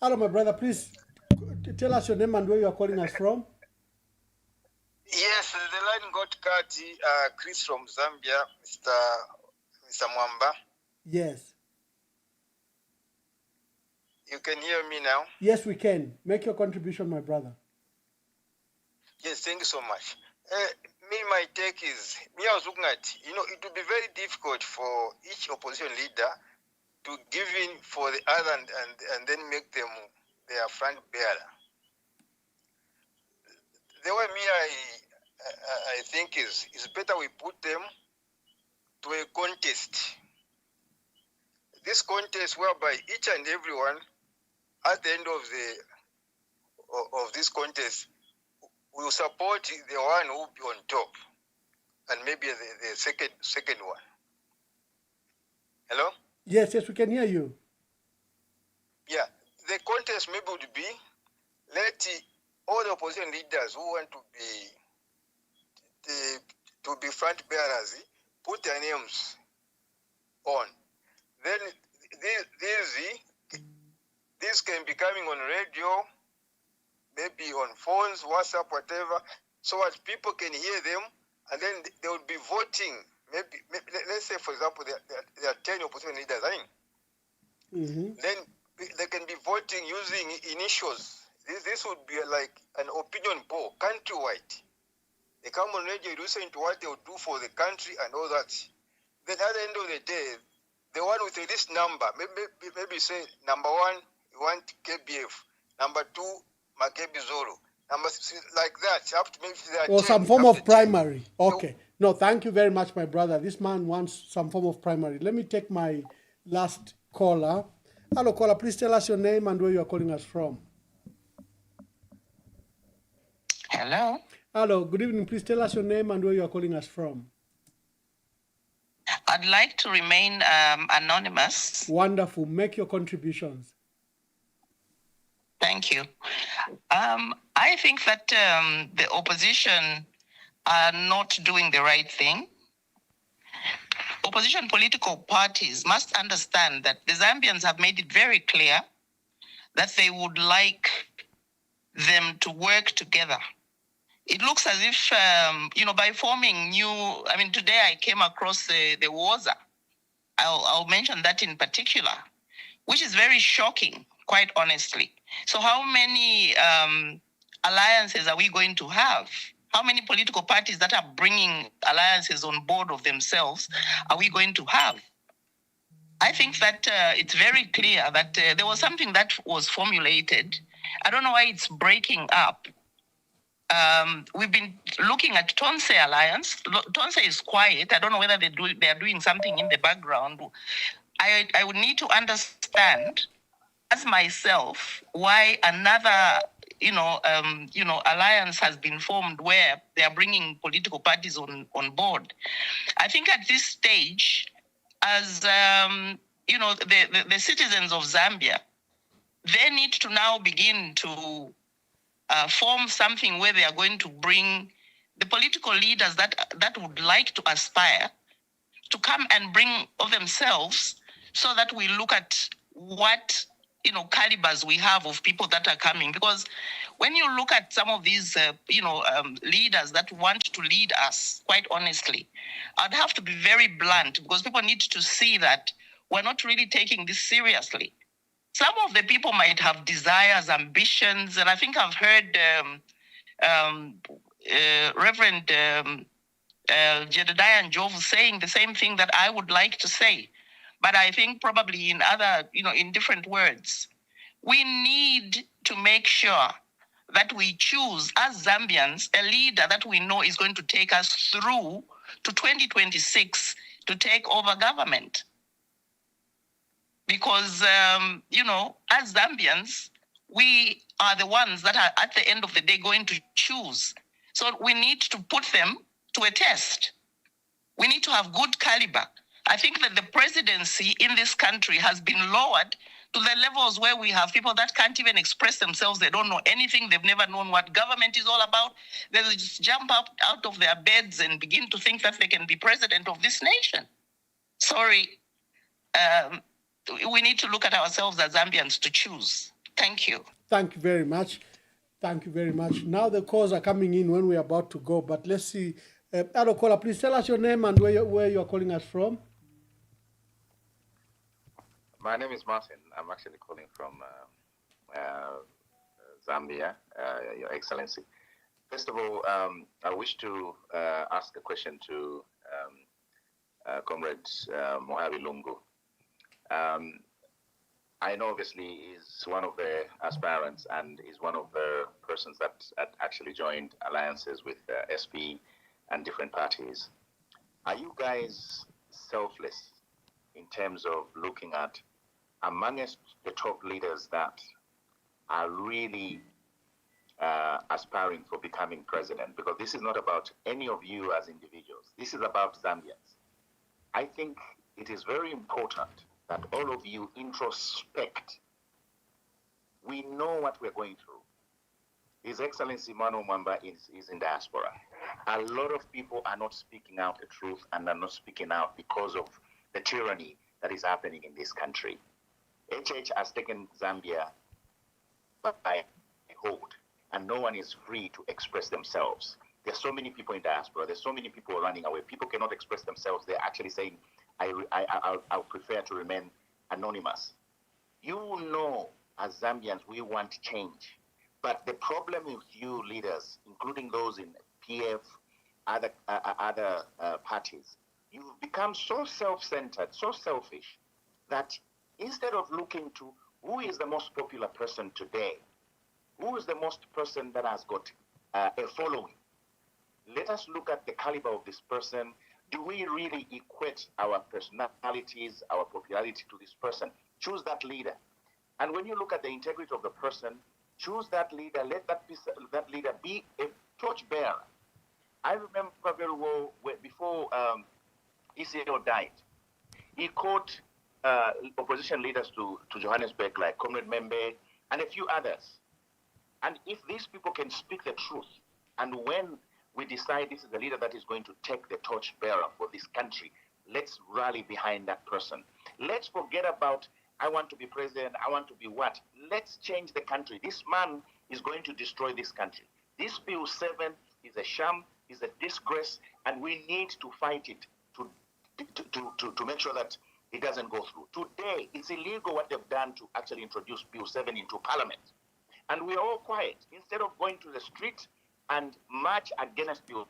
Hello, my brother. Please tell us your name and where you are calling us from. Yes, the line got cut. Chris from Zambia, Mr. Mwamba. Yes. You can hear me now? Yes, we can. Make your contribution, my brother. Yes, thank you so much. My take is, I was looking at, it would be very difficult for each opposition leader to give in for the other and then make them their front bearer. The way I think is better we put them to a contest. This contest whereby each and everyone at the end of this contest will support the one who will be on top, and maybe the second one. Hello? Yes, we can hear you. Yeah, the contest maybe would be, let all the opposition leaders who want to be front bearers put their names on. Then this can be coming on radio, maybe on phones, WhatsApp, whatever, so that people can hear them, and then they will be voting. Maybe let's say, for example, there are 10 opposition leaders. Then they can be voting using initials. This would be like an opinion poll, countrywide. They come on radio, listen to what they will do for the country and all that. Then at the end of the day, the one with this number, maybe say number 1, you want KBF, number 2, Makebi Zoro, number 3, like that. Up to maybe or some form of primary. Okay. No, thank you very much, my brother. This man wants some form of primary. Let me take my last caller. Hello, caller. Please tell us your name and where you are calling us from. Hello. Hello, good evening. Please tell us your name and where you are calling us from. I'd like to remain anonymous. Wonderful. Make your contributions. Thank you. I think that the opposition are not doing the right thing. Opposition political parties must understand that the Zambians have made it very clear that they would like them to work together. It looks as if, by forming today I came across the WOZA. I'll mention that in particular, which is very shocking, quite honestly. So how many alliances are we going to have? How many political parties that are bringing alliances on board of themselves are we going to have? I think that it's very clear that there was something that was formulated. I don't know why it's breaking up. We've been looking at Tonse Alliance. Tonse is quiet. I don't know whether they are doing something in the background. I would need to understand, as myself, why another alliance has been formed where they are bringing political parties on board. I think at this stage, as the citizens of Zambia, they need to now begin to form something where they are going to bring the political leaders that would like to aspire to come and bring of themselves, so that we look at what calibers we have of people that are coming. Because when you look at some of these leaders that want to lead us, quite honestly, I'd have to be very blunt, because people need to see that we're not really taking this seriously. Some of the people might have desires, ambitions, and I think I've heard Reverend Jedediah Njovu saying the same thing that I would like to say, but I think probably in other, in different words. We need to make sure that we choose, as Zambians, a leader that we know is going to take us through to 2026 to take over government. Because, as Zambians, we are the ones that are at the end of the day going to choose. So we need to put them to a test. We need to have good caliber. I think that the presidency in this country has been lowered to the levels where we have people that can't even express themselves. They don't know anything. They've never known what government is all about. They just jump up out of their beds and begin to think that they can be president of this nation. Sorry. We need to look at ourselves as Zambians to choose. Thank you. Thank you very much. Thank you very much. Now the calls are coming in when we're about to go, but let's see. Hello, caller, please tell us your name and where you are calling us from. My name is Martin. I'm actually calling from Zambia, Your Excellency. First of all, I wish to ask a question to Comrade Mwamba Lungu. I know obviously he's one of the aspirants and is one of the persons that actually joined alliances with SP and different parties. Are you guys selfless in terms of looking at amongst the top leaders that are really aspiring for becoming president? Because this is not about any of you as individuals. This is about Zambians. I think it is very important that all of you introspect. We know what we're going through. His Excellency Emmanuel Mwamba is in diaspora. A lot of people are not speaking out the truth and are not speaking out because of the tyranny that is happening in this country. HH has taken Zambia by hold, and no one is free to express themselves. There's so many people in diaspora. There's so many people running away. People cannot express themselves. They're actually saying, I'll prefer to remain anonymous. You know, as Zambians, we want change. But the problem with you leaders, including those in PF, other parties, you've become so self-centered, so selfish, that instead of looking to who is the most popular person today, who is the most person that has got a following, let us look at the caliber of this person. Do we really equate our personalities, our popularity to this person? Choose that leader. And when you look at the integrity of the person, choose that leader. Let that leader be a torchbearer. I remember very well before ECL died, he called opposition leaders to Johannesburg, like Comrade Membe and a few others. And if these people can speak the truth, and when we decide this is the leader that is going to take the torch bearer for this country, let's rally behind that person. Let's forget about, I want to be president, I want to be what. Let's change the country. This man is going to destroy this country. This Bill 7 is a sham, is a disgrace, and we need to fight it to make sure that it doesn't go through. Today, it's illegal what they've done to actually introduce Bill 7 into Parliament. And we're all quiet. Instead of going to the street and march against Bill.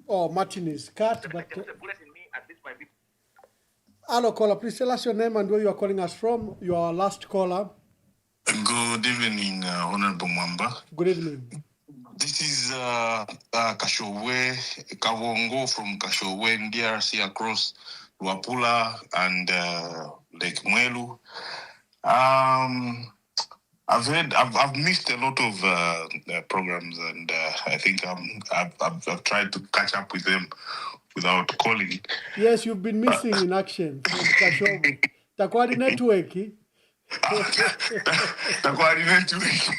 Oh, Martin is cut, but... Hello, caller. Please tell us your name and where you are calling us from. You are our last caller. Good evening, Honorable Mwamba. Good evening. This is Kashowe Kawongo from Kashowe in DRC across Luapula and Lake Mwelu. I've missed a lot of programs, and I think I've tried to catch up with them without calling. Yes, you've been missing in action. Kashowe. Takwadi network. Takwadi network.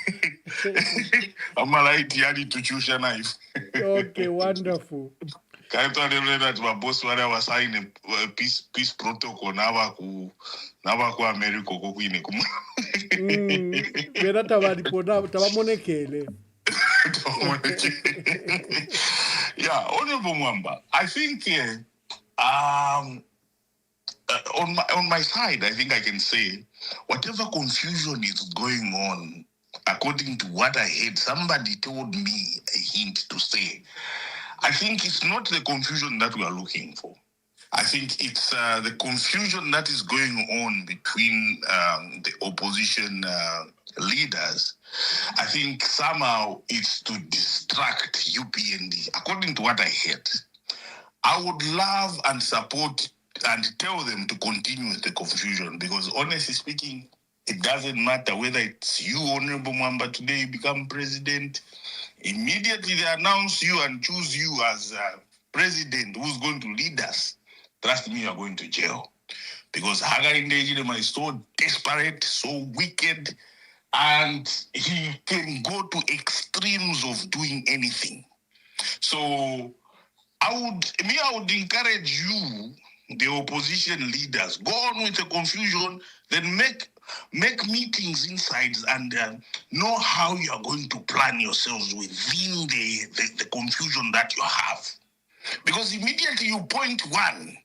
I'm ready to choose a knife. Okay, wonderful. I thought that my boss was signing a peace protocol. Now ku America ko kuine kuma. Vera tabadi pona tabamonekele. Yeah, Honorable Mwamba, I think on my side, I think I can say whatever confusion is going on, according to what I heard, somebody told me a hint to say, I think it's not the confusion that we are looking for. I think it's the confusion that is going on between the opposition leaders. I think somehow it's to distract UPND. According to what I heard, I would love and support and tell them to continue with the confusion, because honestly speaking, it doesn't matter whether it's you, Honorable Mwamba, today you become president. Immediately they announce you and choose you as president who's going to lead us. Trust me, you are going to jail. Because Hagari Ndejidema is so desperate, so wicked, and he can go to extremes of doing anything. So I would encourage you, the opposition leaders, go on with the confusion, then make meetings inside and know how you are going to plan yourselves within the confusion that you have. Because immediately you point one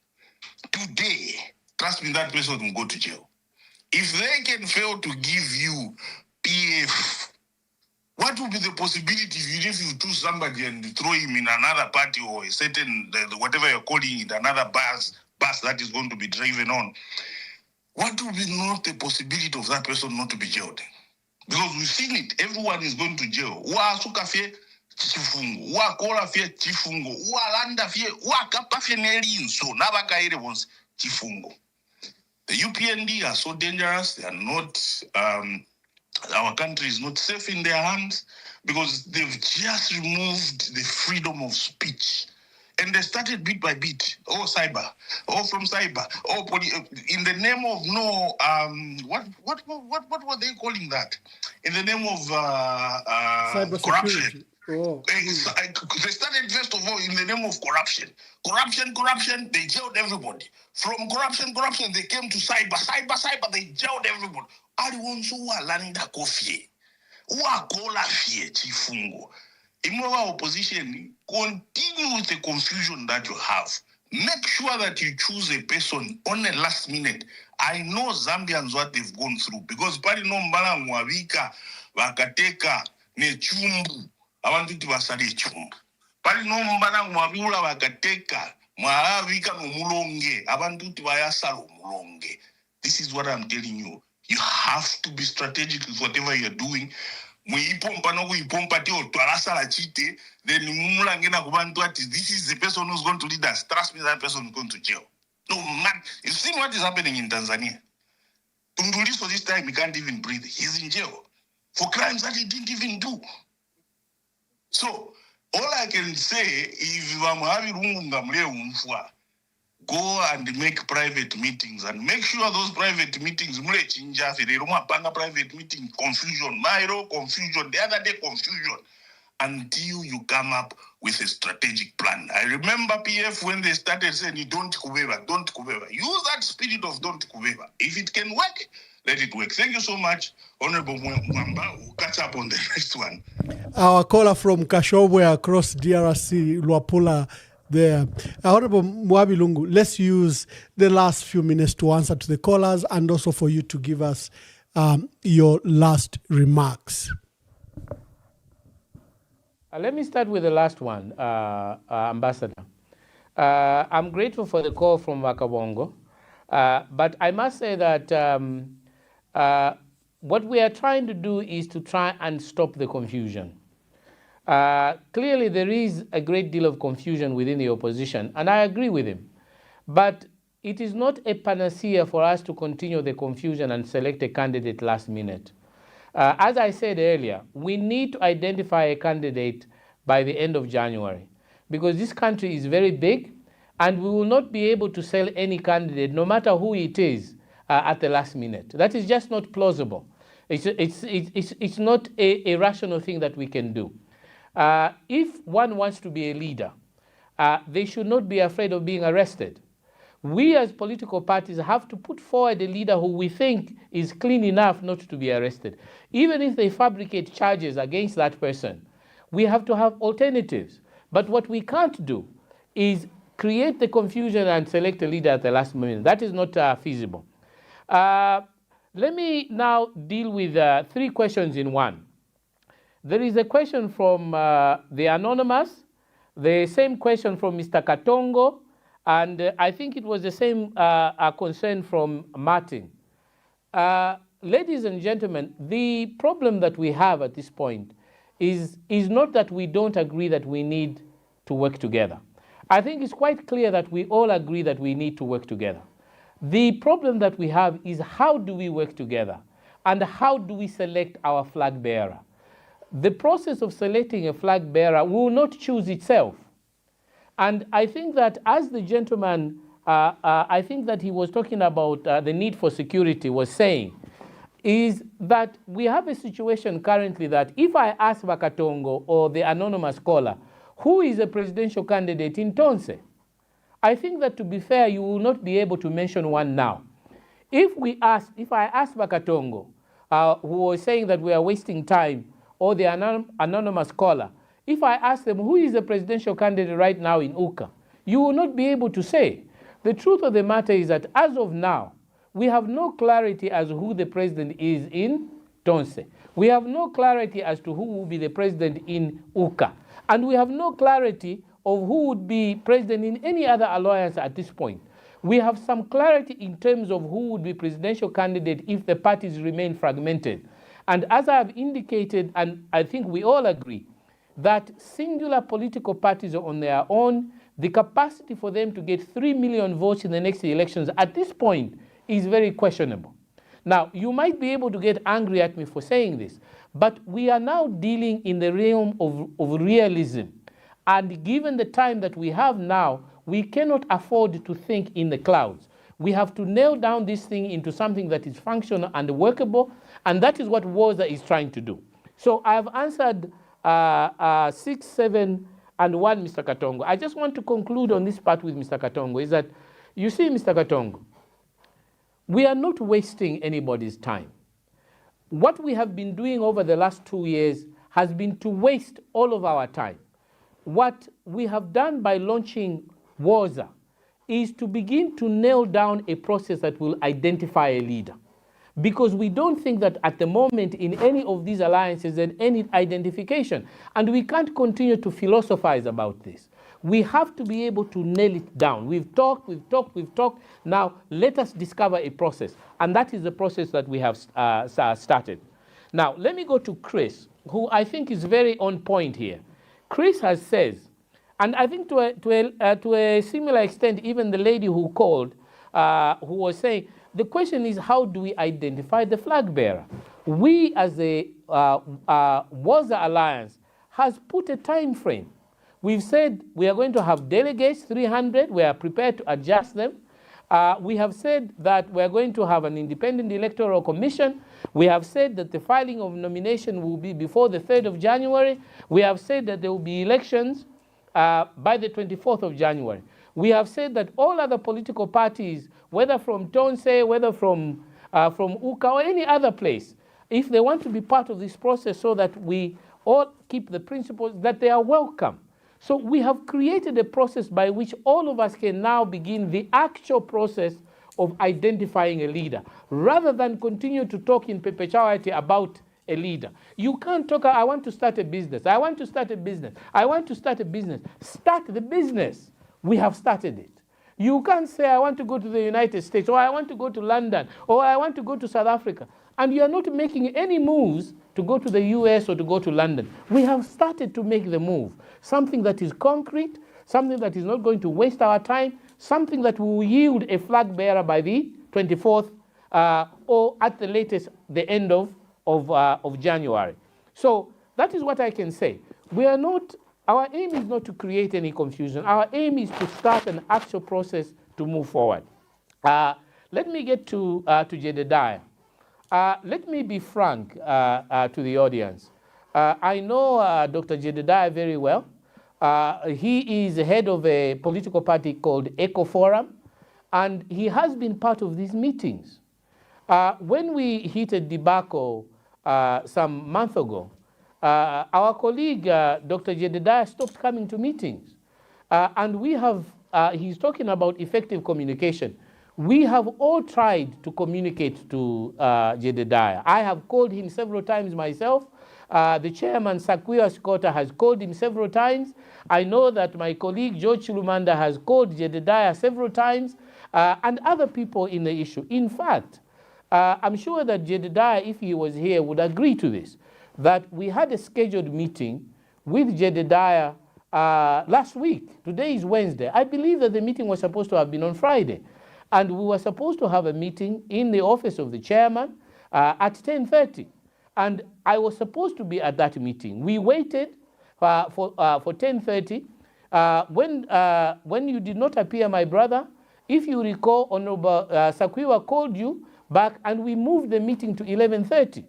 today, trust me, that person will go to jail. If they can fail to give you PF, what would be the possibility if you choose somebody and throw him in another party or a certain, whatever you're calling it, another bus that is going to be driven on? What would be not the possibility of that person not to be jailed? Because we've seen it. Everyone is going to jail. Wa suka fie chifungo. Wa kola fie chifungo. Wa landa fie. Wa kapa fie nelinso. Nabaka ere was chifungo. The UPND are so dangerous. They are not, our country is not safe in their hands because they've just removed the freedom of speech. And they started bit by bit. Oh, cyber. Oh, from cyber. Oh, in the name of what were they calling that? In the name of corruption. Oh. They started first of all in the name of corruption. Corruption, they jailed everybody. From corruption, they came to cyber, they jailed everybody. Aliwonso landa kofie. Wa kola fie chifungo. In our opposition, continue with the confusion that you have. Make sure that you choose a person on the last minute. I know Zambians what they've gone through because pari no mbala mwavika wakateka ne chumbu abantu tibasali chumbu. Pari no mbala mwavula wakateka mwavika no mulonge abantu tibayasalo mulonge. This is what I'm telling you. You have to be strategic with whatever you're doing. Then this is the person who's going to lead us. Trust me, that person is going to jail. No man, you've seen what is happening in Tanzania. Tunduliso this time he can't even breathe. He's in jail. for crimes that he didn't even do. So all I can say, if I'm having go and make private meetings and make sure those private meetings private meeting confusion, confusion, the other day confusion, until you come up with a strategic plan. I remember PF when they started saying don't cover. Use that spirit of don't cover. If it can work, let it work. Thank you so much, Honorable Mwamba. We'll catch up on the next one. Our caller from Kashobwe across DRC, Luapula, there. Honorable Mwabilungu, let's use the last few minutes to answer to the callers and also for you to give us your last remarks. Let me start with the last one, Ambassador. I'm grateful for the call from Wakabongo, but I must say that what we are trying to do is to try and stop the confusion. Clearly, there is a great deal of confusion within the opposition, and I agree with him. But it is not a panacea for us to continue the confusion and select a candidate last minute. As I said earlier, we need to identify a candidate by the end of January, because this country is very big, and we will not be able to sell any candidate, no matter who it is, at the last minute. That is just not plausible. It's not a rational thing that we can do. If one wants to be a leader, they should not be afraid of being arrested. We as political parties have to put forward a leader who we think is clean enough not to be arrested. Even if they fabricate charges against that person, we have to have alternatives. But what we can't do is create the confusion and select a leader at the last minute. That is not feasible. Let me now deal with 3 questions in one. There is a question from the Anonymous, the same question from Mr. Katongo, and I think it was the same concern from Martin. Ladies and gentlemen, the problem that we have at this point is not that we don't agree that we need to work together. I think it's quite clear that we all agree that we need to work together. The problem that we have is how do we work together and how do we select our flag bearer? The process of selecting a flag bearer will not choose itself. And I think that as the gentleman, I think that he was talking about the need for security was saying, is that we have a situation currently that if I ask Bakatongo or the anonymous caller, who is a presidential candidate in Tonse? I think that to be fair, you will not be able to mention one now. If I ask Bakatongo, who was saying that we are wasting time, or the anonymous caller, if I ask them who is the presidential candidate right now in Uka, you will not be able to say. The truth of the matter is that as of now, we have no clarity as to who the president is in Tonse. We have no clarity as to who will be the president in Uka. And we have no clarity of who would be president in any other alliance at this point. We have some clarity in terms of who would be presidential candidate if the parties remain fragmented. And as I have indicated, and I think we all agree, that singular political parties are on their own. The capacity for them to get 3 million votes in the next elections at this point is very questionable. Now, you might be able to get angry at me for saying this, but we are now dealing in the realm of realism. And given the time that we have now, we cannot afford to think in the clouds. We have to nail down this thing into something that is functional and workable, and that is what WOZA is trying to do. So I have answered 6, 7, and 1, Mr. Katongo. I just want to conclude on this part with Mr. Katongo, is that, you see, Mr. Katongo, we are not wasting anybody's time. What we have been doing over the last 2 years has been to waste all of our time. What we have done by launching WOZA is to begin to nail down a process that will identify a leader. Because we don't think that at the moment in any of these alliances there's any identification. And we can't continue to philosophize about this. We have to be able to nail it down. We've talked. Now let us discover a process. And that is the process that we have started. Now let me go to Chris, who I think is very on point here. Chris has said, and I think to a similar extent, even the lady who called, who was saying, the question is how do we identify the flag bearer? We as the Waza Alliance has put a time frame. We've said we are going to have delegates, 300. We are prepared to adjust them. We have said that we are going to have an independent electoral commission. We have said that the filing of nomination will be before the 3rd of January. We have said that there will be elections by the 24th of January. We have said that all other political parties, whether from Tonse, whether from Uka or any other place, if they want to be part of this process so that we all keep the principles, that they are welcome. So we have created a process by which all of us can now begin the actual process of identifying a leader, rather than continue to talk in perpetuity about a leader. You can't talk, I want to start a business, I want to start a business, I want to start a business. Start the business. We have started it. You can't say, I want to go to the United States, or I want to go to London, or I want to go to South Africa, and you are not making any moves to go to the US or to go to London. We have started to make the move. Something that is concrete, something that is not going to waste our time, something that will yield a flag bearer by the 24th, or at the latest, the end of January. So that is what I can say. We are not, our aim is not to create any confusion. Our aim is to start an actual process to move forward. Let me get to Jedediah. Let me be frank to the audience. I know Dr. Jedediah very well. He is head of a political party called Eco Forum, and he has been part of these meetings. When we hit a debacle some month ago, our colleague, Dr. Jedediah, stopped coming to meetings. And we have, he's talking about effective communication. We have all tried to communicate to Jedediah. I have called him several times myself. The chairman, Sakwiwa Skota, has called him several times. I know that my colleague, George Chilumanda, has called Jedediah several times, and other people in the issue. In fact, I'm sure that Jedediah, if he was here, would agree to this, that we had a scheduled meeting with Jedediah last week. Today is Wednesday. I believe that the meeting was supposed to have been on Friday. And we were supposed to have a meeting in the office of the chairman at 10:30. And I was supposed to be at that meeting. We waited for 10:30. When you did not appear, my brother, if you recall, Honorable Sakwiwa called you back, and we moved the meeting to 11:30.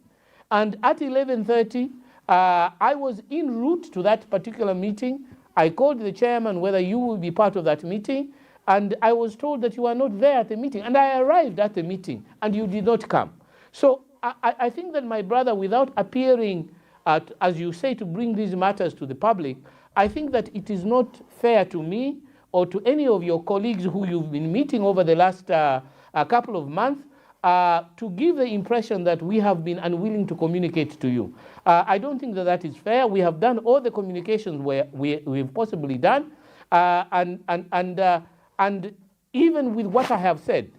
And at 11:30, I was en route to that particular meeting. I called the chairman whether you will be part of that meeting, and I was told that you were not there at the meeting. And I arrived at the meeting, and you did not come. So I think that, my brother, without appearing, as you say, to bring these matters to the public, I think that it is not fair to me or to any of your colleagues who you've been meeting over the last couple of months to give the impression that we have been unwilling to communicate to you. I don't think that that is fair. We have done all the communications we've possibly done, and even with what I have said,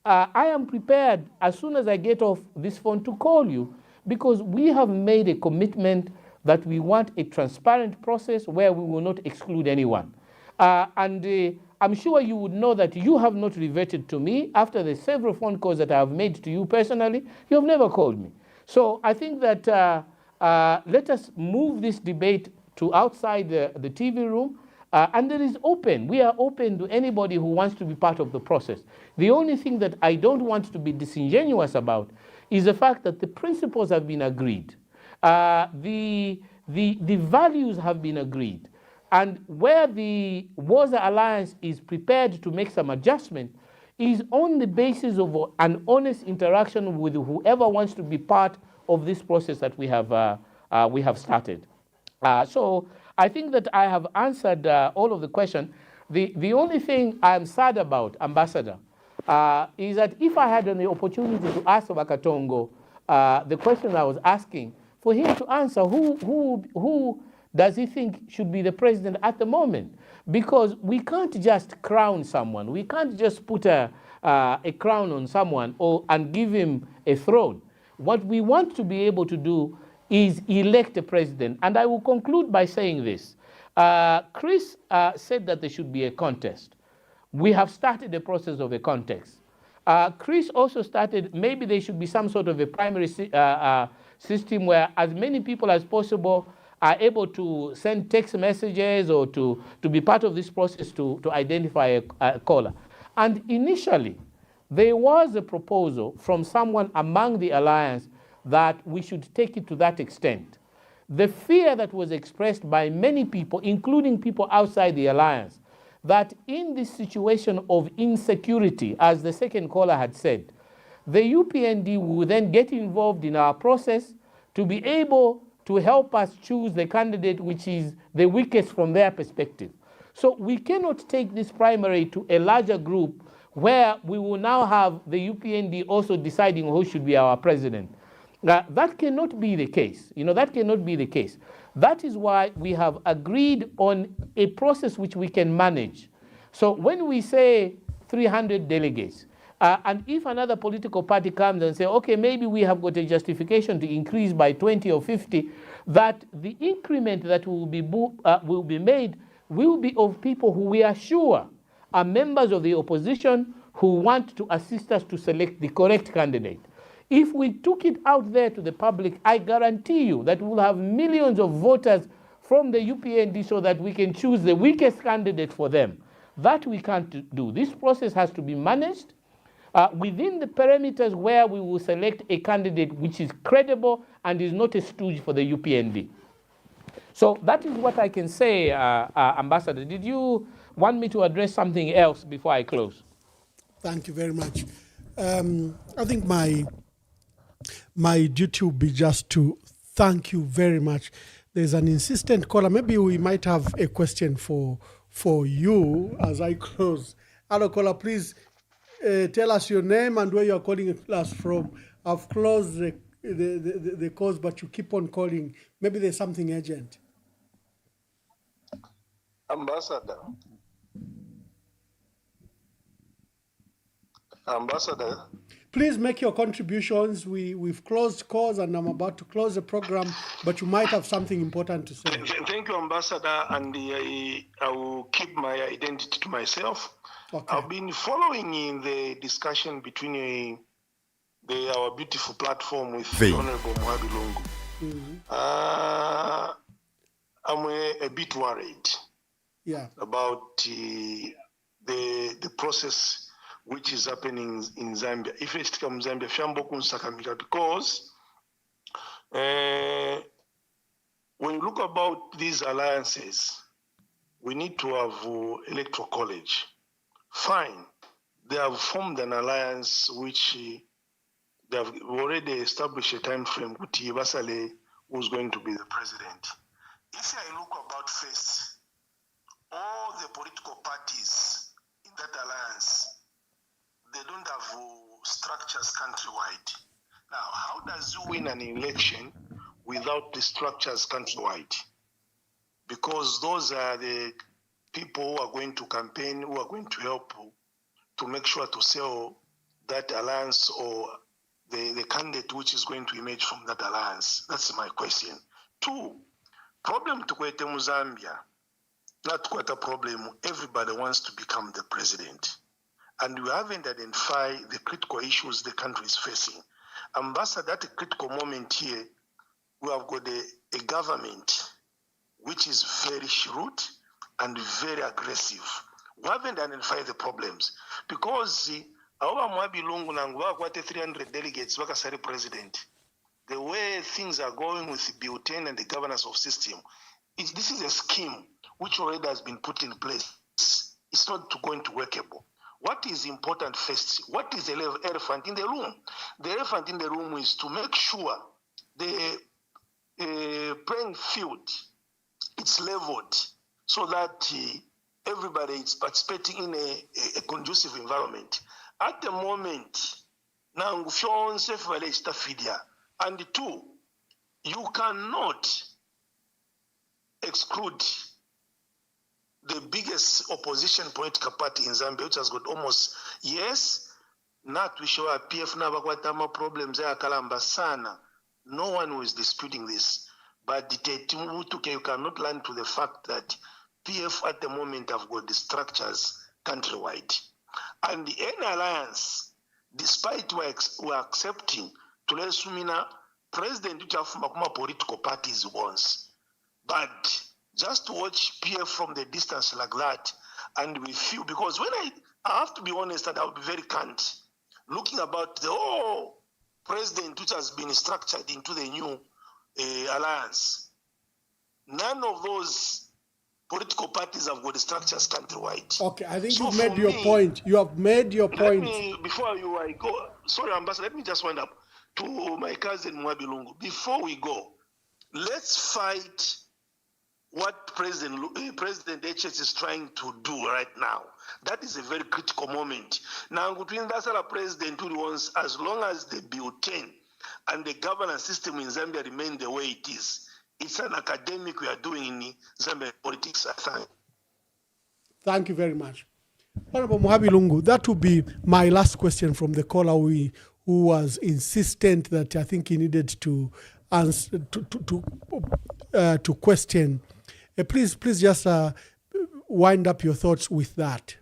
I am prepared as soon as I get off this phone to call you, because we have made a commitment that we want a transparent process where we will not exclude anyone. I'm sure you would know that you have not reverted to me after the several phone calls that I have made to you personally. You have never called me. So I think that let us move this debate to outside the TV room. And it is open. We are open to anybody who wants to be part of the process. The only thing that I don't want to be disingenuous about is the fact that the principles have been agreed. The values have been agreed. And where the Waza Alliance is prepared to make some adjustment is on the basis of an honest interaction with whoever wants to be part of this process that we have started. So I think that I have answered all of the questions. The only thing I'm sad about, Ambassador, is that if I had the opportunity to ask Wakatongo the question I was asking, for him to answer who does he think should be the president at the moment? Because we can't just crown someone. We can't just put a crown on someone and give him a throne. What we want to be able to do is elect a president. And I will conclude by saying this. Chris said that there should be a contest. We have started the process of a contest. Chris also started, maybe there should be some sort of a primary system where as many people as possible are able to send text messages or to be part of this process to identify a caller. And initially, there was a proposal from someone among the alliance that we should take it to that extent. The fear that was expressed by many people, including people outside the alliance, that in this situation of insecurity, as the second caller had said, the UPND will then get involved in our process to be able to help us choose the candidate which is the weakest from their perspective. So we cannot take this primary to a larger group where we will now have the UPND also deciding who should be our president. That cannot be the case. That cannot be the case. That is why we have agreed on a process which we can manage. So when we say 300 delegates, and if another political party comes and say, okay, maybe we have got a justification to increase by 20 or 50, that the increment that will be made will be of people who we are sure are members of the opposition who want to assist us to select the correct candidate. If we took it out there to the public, I guarantee you that we'll have millions of voters from the UPND so that we can choose the weakest candidate for them. That we can't do. This process has to be managed within the parameters where we will select a candidate which is credible and is not a stooge for the UPND. So that is what I can say, Ambassador. Did you want me to address something else before I close? Thank you very much. I think my duty will be just to thank you very much. There's an insistent caller. Maybe we might have a question for you as I close. Hello, caller, please tell us your name and where you are calling us from. I've closed the calls, but you keep on calling. Maybe there's something urgent. Ambassador. Please make your contributions. We've closed calls and I'm about to close the program, but you might have something important to say. Thank you, Ambassador, and I will keep my identity to myself. Okay. I've been following in the discussion between our beautiful platform with Honorable Mwamba Verified. I'm a bit worried about the process which is happening in Zambia. If it comes Zambia, because when you look about these alliances, we need to have electoral college. Fine, they have formed an alliance which they have already established a time frame with Basale, who's going to be the president. If I look about first, all the political parties in that alliance, they don't have structures countrywide. Now, how does you win an election without the structures countrywide? Because those are the people who are going to campaign, who are going to help to make sure to sell that alliance or the candidate which is going to emerge from that alliance. That's my question. Two, problem to Zambia, not quite a problem. Everybody wants to become the president. And we haven't identified the critical issues the country is facing. Ambassador, at a critical moment here, we have got a government which is very shrewd and very aggressive. We haven't identified the problems because our Mwabi Lungu Nangwa 300 delegates wakasari president. The way things are going with the Bioten and the governance of system, this is a scheme which already has been put in place. It's not going to workable. What is important first? What is the elephant in the room? The elephant in the room is to make sure the playing field is leveled so that everybody is participating in a conducive environment. At the moment, now and two, you cannot exclude the biggest opposition political party in Zambia, which has got almost, not we show a PF Navakwatama problems there, Kalamba Sana. No one was disputing this. But you cannot learn to the fact that PF at the moment have got the structures countrywide. And the N alliance, despite we're accepting to lesumina president uchafuma kuma political parties once, but just to watch PF from the distance like that, and we feel, because when I have to be honest, and I'll be very candid, looking about the whole president which has been structured into the new alliance, none of those political parties have got structures countrywide. Okay, I think So you've made for your me, point. You have made your point. before I go, sorry, Ambassador, let me just wind up to my cousin Mwabilungu. Before we go, let's fight what President HS is trying to do right now. That is a very critical moment. Now, between the president who wants, as long as the Bill 10 and the governance system in Zambia remain the way it is, it's an academic we are doing in Zambia politics. Thank you very much. Honorable Mwabilungu, that would be my last question from the caller who was insistent that I think he needed to answer to question. Please just wind up your thoughts with that.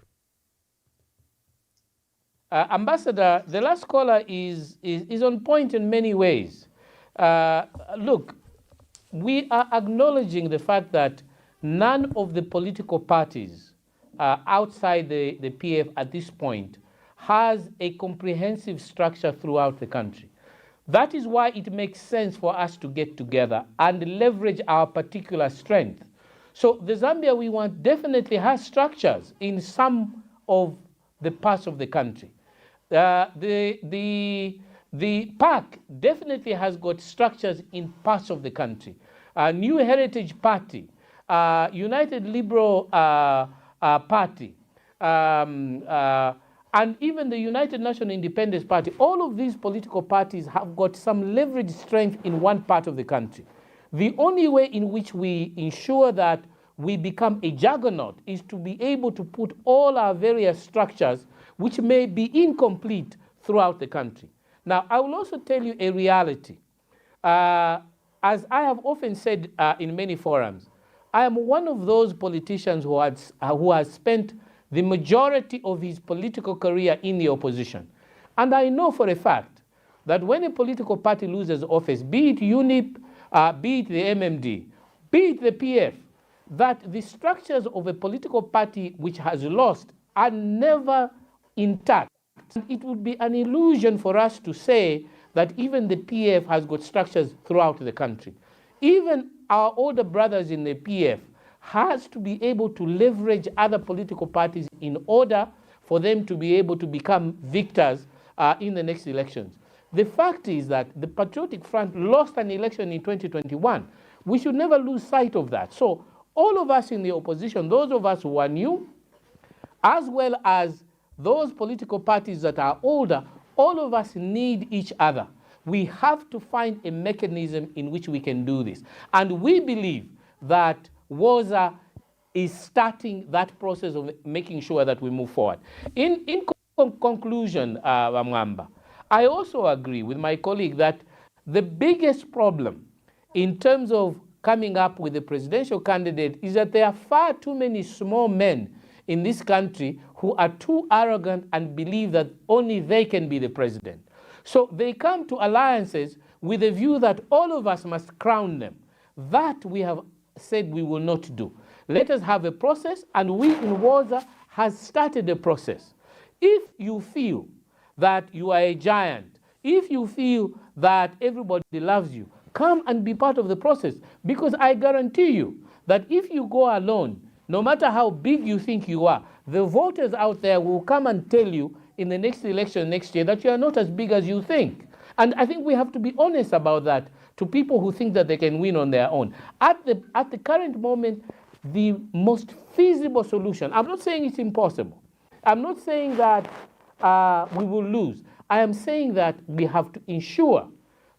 Ambassador, the last caller is on point in many ways. Look, we are acknowledging the fact that none of the political parties outside the PF at this point has a comprehensive structure throughout the country. That is why it makes sense for us to get together and leverage our particular strength. So the Zambia we want definitely has structures in some of the parts of the country. The PAC definitely has got structures in parts of the country. New Heritage Party, United Liberal Party, and even the United National Independence Party, all of these political parties have got some leverage strength in one part of the country. The only way in which we ensure that we become a juggernaut is to be able to put all our various structures, which may be incomplete, throughout the country. Now, I will also tell you a reality. As I have often said in many forums, I am one of those politicians who has spent the majority of his political career in the opposition. And I know for a fact that when a political party loses office, be it UNIP, be it the MMD, be it the PF, that the structures of a political party which has lost are never intact. It would be an illusion for us to say that even the PF has got structures throughout the country. Even our older brothers in the PF has to be able to leverage other political parties in order for them to be able to become victors in the next elections. The fact is that the Patriotic Front lost an election in 2021. We should never lose sight of that. So all of us in the opposition, those of us who are new, as well as those political parties that are older, all of us need each other. We have to find a mechanism in which we can do this. And we believe that WOZA is starting that process of making sure that we move forward. In conclusion, Mwamba, I also agree with my colleague that the biggest problem in terms of coming up with a presidential candidate is that there are far too many small men in this country who are too arrogant and believe that only they can be the president. So they come to alliances with a view that all of us must crown them. That we have said we will not do. Let us have a process, and we in WOZA has started a process. If you feel that you are a giant, if you feel that everybody loves you, come and be part of the process, because I guarantee you that if you go alone, no matter how big you think you are, the voters out there will come and tell you in the next election next year that you are not as big as you think. And I think we have to be honest about that to people who think that they can win on their own. At the current moment, the most feasible solution, I'm not saying it's impossible. I'm not saying that we will lose. I am saying that we have to ensure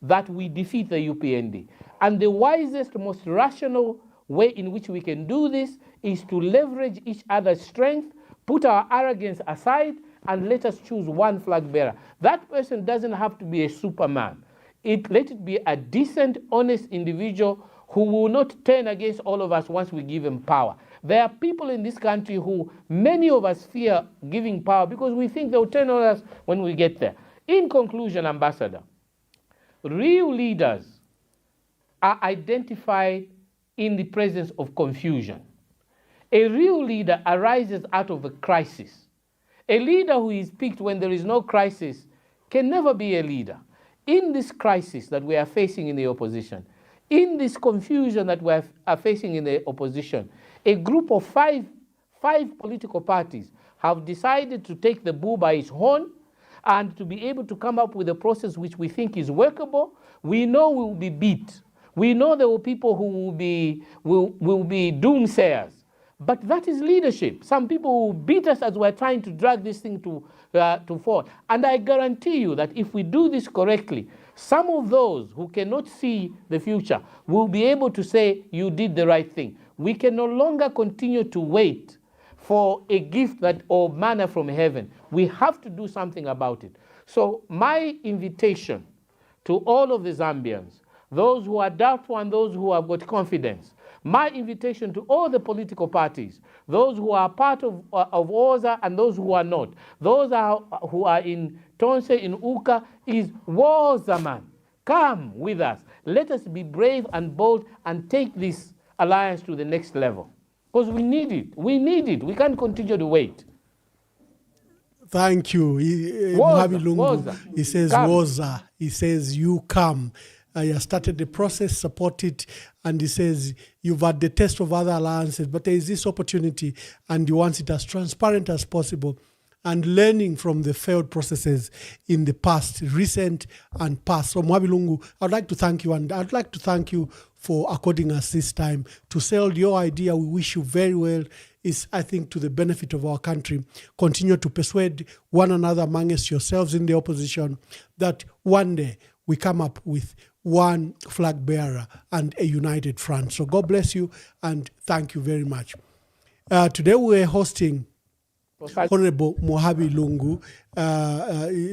that we defeat the UPND. And the wisest, most rational way in which we can do this is to leverage each other's strength, put our arrogance aside, and let us choose one flag bearer. That person doesn't have to be a superman. Let it be a decent, honest individual who will not turn against all of us once we give him power. There are people in this country who many of us fear giving power because we think they'll turn on us when we get there. In conclusion, Ambassador, real leaders are identified in the presence of confusion. A real leader arises out of a crisis. A leader who is picked when there is no crisis can never be a leader. In this crisis that we are facing in the opposition, in this confusion that we are facing in the opposition, a group of five political parties have decided to take the bull by its horn and to be able to come up with a process which we think is workable. We know we will be beat. We know there will be people who will be doomsayers. But that is leadership. Some people will beat us as we're trying to drag this thing to forward. And I guarantee you that if we do this correctly, some of those who cannot see the future will be able to say, you did the right thing. We can no longer continue to wait for a gift or manna from heaven. We have to do something about it. So my invitation to all of the Zambians, those who are doubtful and those who have got confidence, my invitation to all the political parties, those who are part of OZA and those who are not, those who are in Tonse, in Uka, is WOZA, man. Come with us. Let us be brave and bold and take this alliance to the next level. Because we need it. We need it. We can't continue to wait. Thank you. Mwamba Lungu, he says, WOZA. He says, you come. He has started the process, support it, and he says, you've had the test of other alliances, but there is this opportunity, and he wants it as transparent as possible, and learning from the failed processes in the past, recent and past. So Mwamba Lungu, I'd like to thank you, and I'd like to thank you for according us this time to sell your idea. We wish you very well. Is, I think, to the benefit of our country. Continue to persuade one another amongst yourselves in the opposition that one day we come up with one flag bearer and a united front. So God bless you and thank you very much. Today we are hosting Honorable Mwamba Lungu.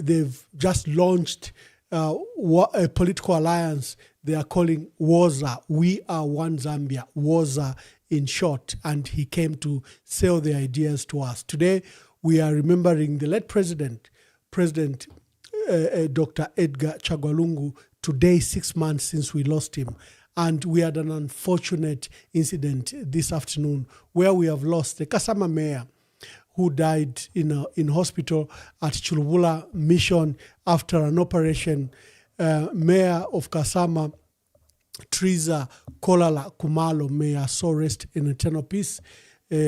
They've just launched a political alliance they are calling WOZA. We are one Zambia. WOZA in short. And he came to sell the ideas to us. Today we are remembering the late President Dr. Edgar Chagwa Lungu. Today, 6 months since we lost him. And we had an unfortunate incident this afternoon where we have lost the Kasama mayor who died in hospital at Chulubula Mission after an operation. Mayor of Kasama, Triza Kolala Kumalo, may her soul rest in eternal peace.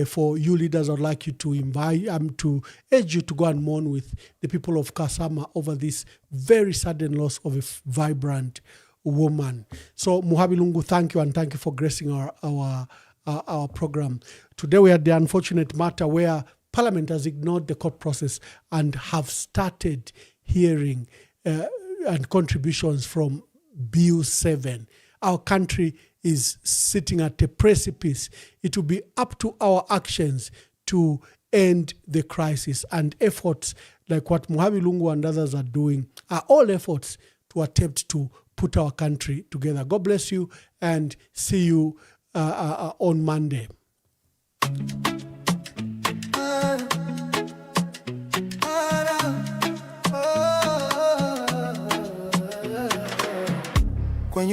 For you leaders, I'd like you to invite, to urge you to go and mourn with the people of Kasama over this very sudden loss of a vibrant woman. So Mwamba Lungu, thank you, and thank you for gracing our program. Today we had the unfortunate matter where Parliament has ignored the court process and have started hearing and contributions from Bill 7. Our country is sitting at a precipice. It will be up to our actions to end the crisis, and efforts like what Mwamba Lungu and others are doing are all efforts to attempt to put our country together. God bless you and see you on Monday.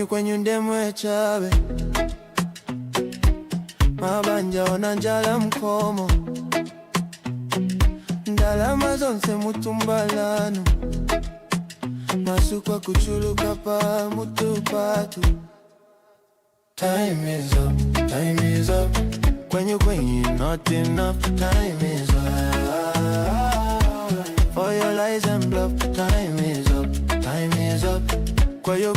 Kwenyu ndemwe chabe mabanja ona njala mkomo ndalama zonse mutumbalano masukwa kuchuluka pa mutupatu. Time is up, time is up. Kwenyu not enough. Time is up for your lies and bluff. Time is up, time is up. Kwenyu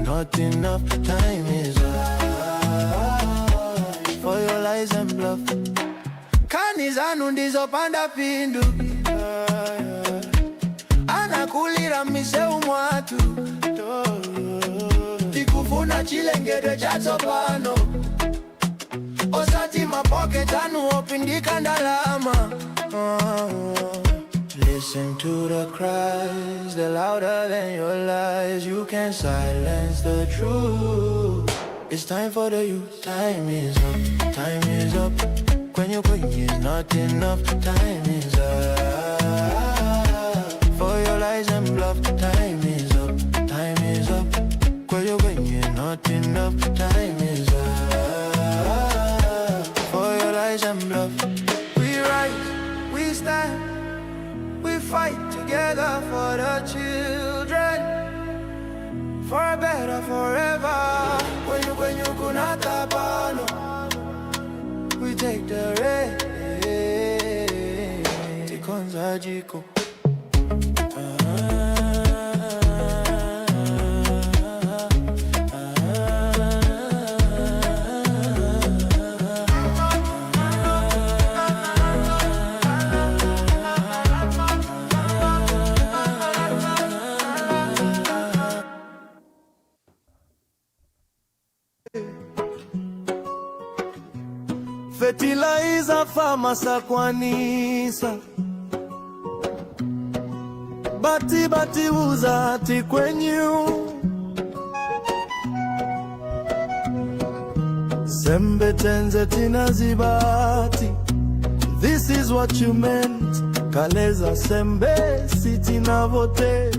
not enough. Time is up for your lies and bluff. Kanizanu ndizopanda pindu anakulira miseu mwatu tikufuna chilengedwe cha tsopano osati mapoke tanu opindika ndalama. Listen to the cries, they're louder than your lies. You can't silence the truth. It's time for the youth. Time is up, time is up. When you're is not enough. Time is up for your lies and blood. bluff, time is up, time is up. When you're not enough, time is up. For your lies and bluff, we rise, we stand, we fight together for the children, for a better forever. When you gonna tapano, we take the rain. Tikonza jiko. Fertilizer famasa kwanisa bati uzati kwenyu sembe tenze tinazibati. This is what you meant. Kaleza sembe siti na vote.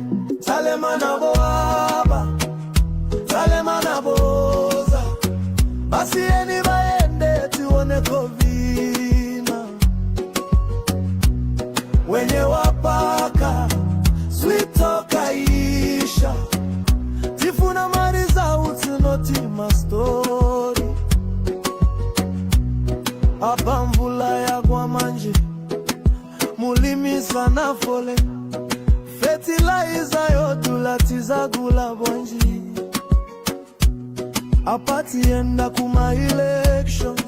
Talema na boaba, talema na boza. Basi eni baende tuone kovina. Wenye wapaka sweet talk Aisha. Tifuna mariza utinoti ma story. Hapa mvula ya kwa manje mulimi sana fole. Fertilizer yodulatiza gula bonji. Apati enda kuma elections.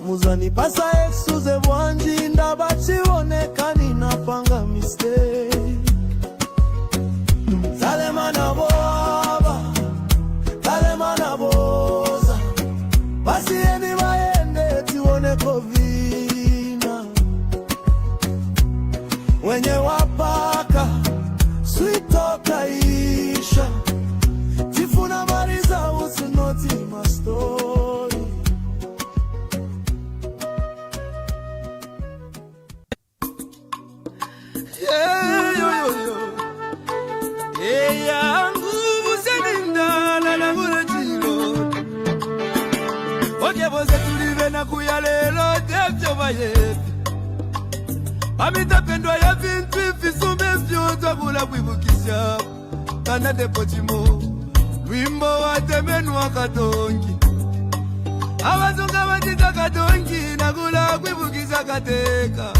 Muzani pasa exuze bwanji. Ndabachi onekani napanga mistake. Talema na boaba, talema na boza. Basi eni maende tione kovina. Wenye wapaka sweet talk Aisha. Tifuna mariza usinoti ma story. Yeah, yo, yo, yo. Yeah, yangu buseninda la la murajiro. Oke boze tulive na kuyalelo devyo baye. Amita pendwa ya vintu ifisume vyoto kula kuibukisha. Kana depotimo wimbo watemenu wakatongi. Awazunga wajita katongi. Nakula kuibukisha kateka.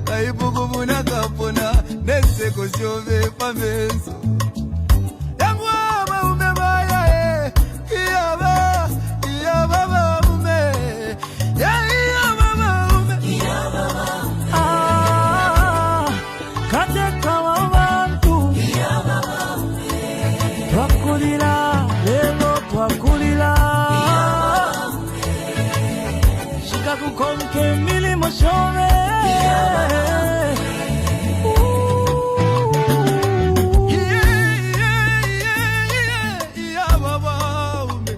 Kaibugu muna kapona. Nese koshove pamenso. Yangu ama umebaya Iyaba, iyaba maume. Iyaba maume. Iyaba maume. Kateka wabantu. Iyaba maume. Twakulila, lelo twakulila. Iyaba maume. Shika kukonke milimo shove. Iyaba maume.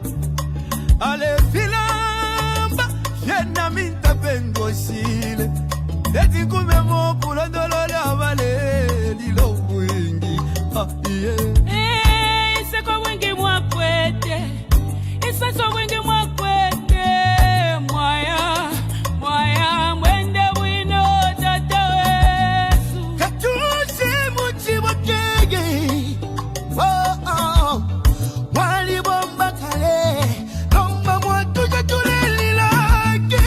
Eti kume mo pulo dolole avale lilo mwingi. Ise kwa wengi mwakwete. Ise so wengi mwakwete. Mwaya, mwaya mwende wino tata wesu. Katushi muchi wakege. Oh, wali bomba kale. Lomba mwatuja tuleli lake.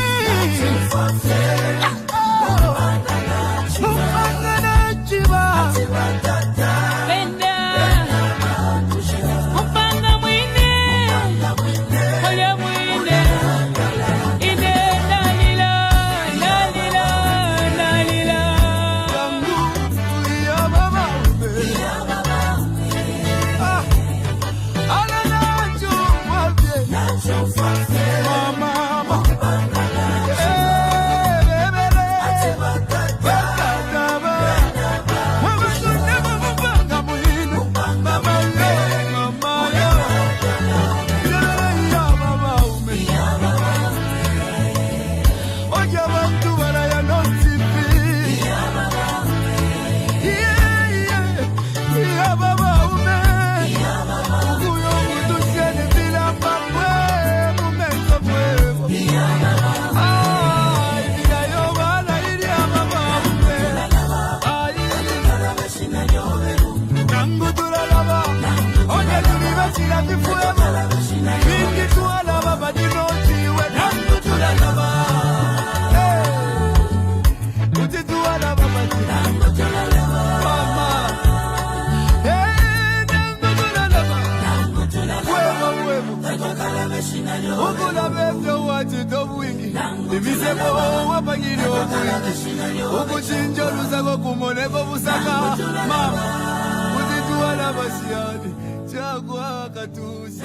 Ibiseko wapangiri omwingi Ukuchinja lusako kumoneko busaka Mama Kutituwa na basiyani Chakwa katuse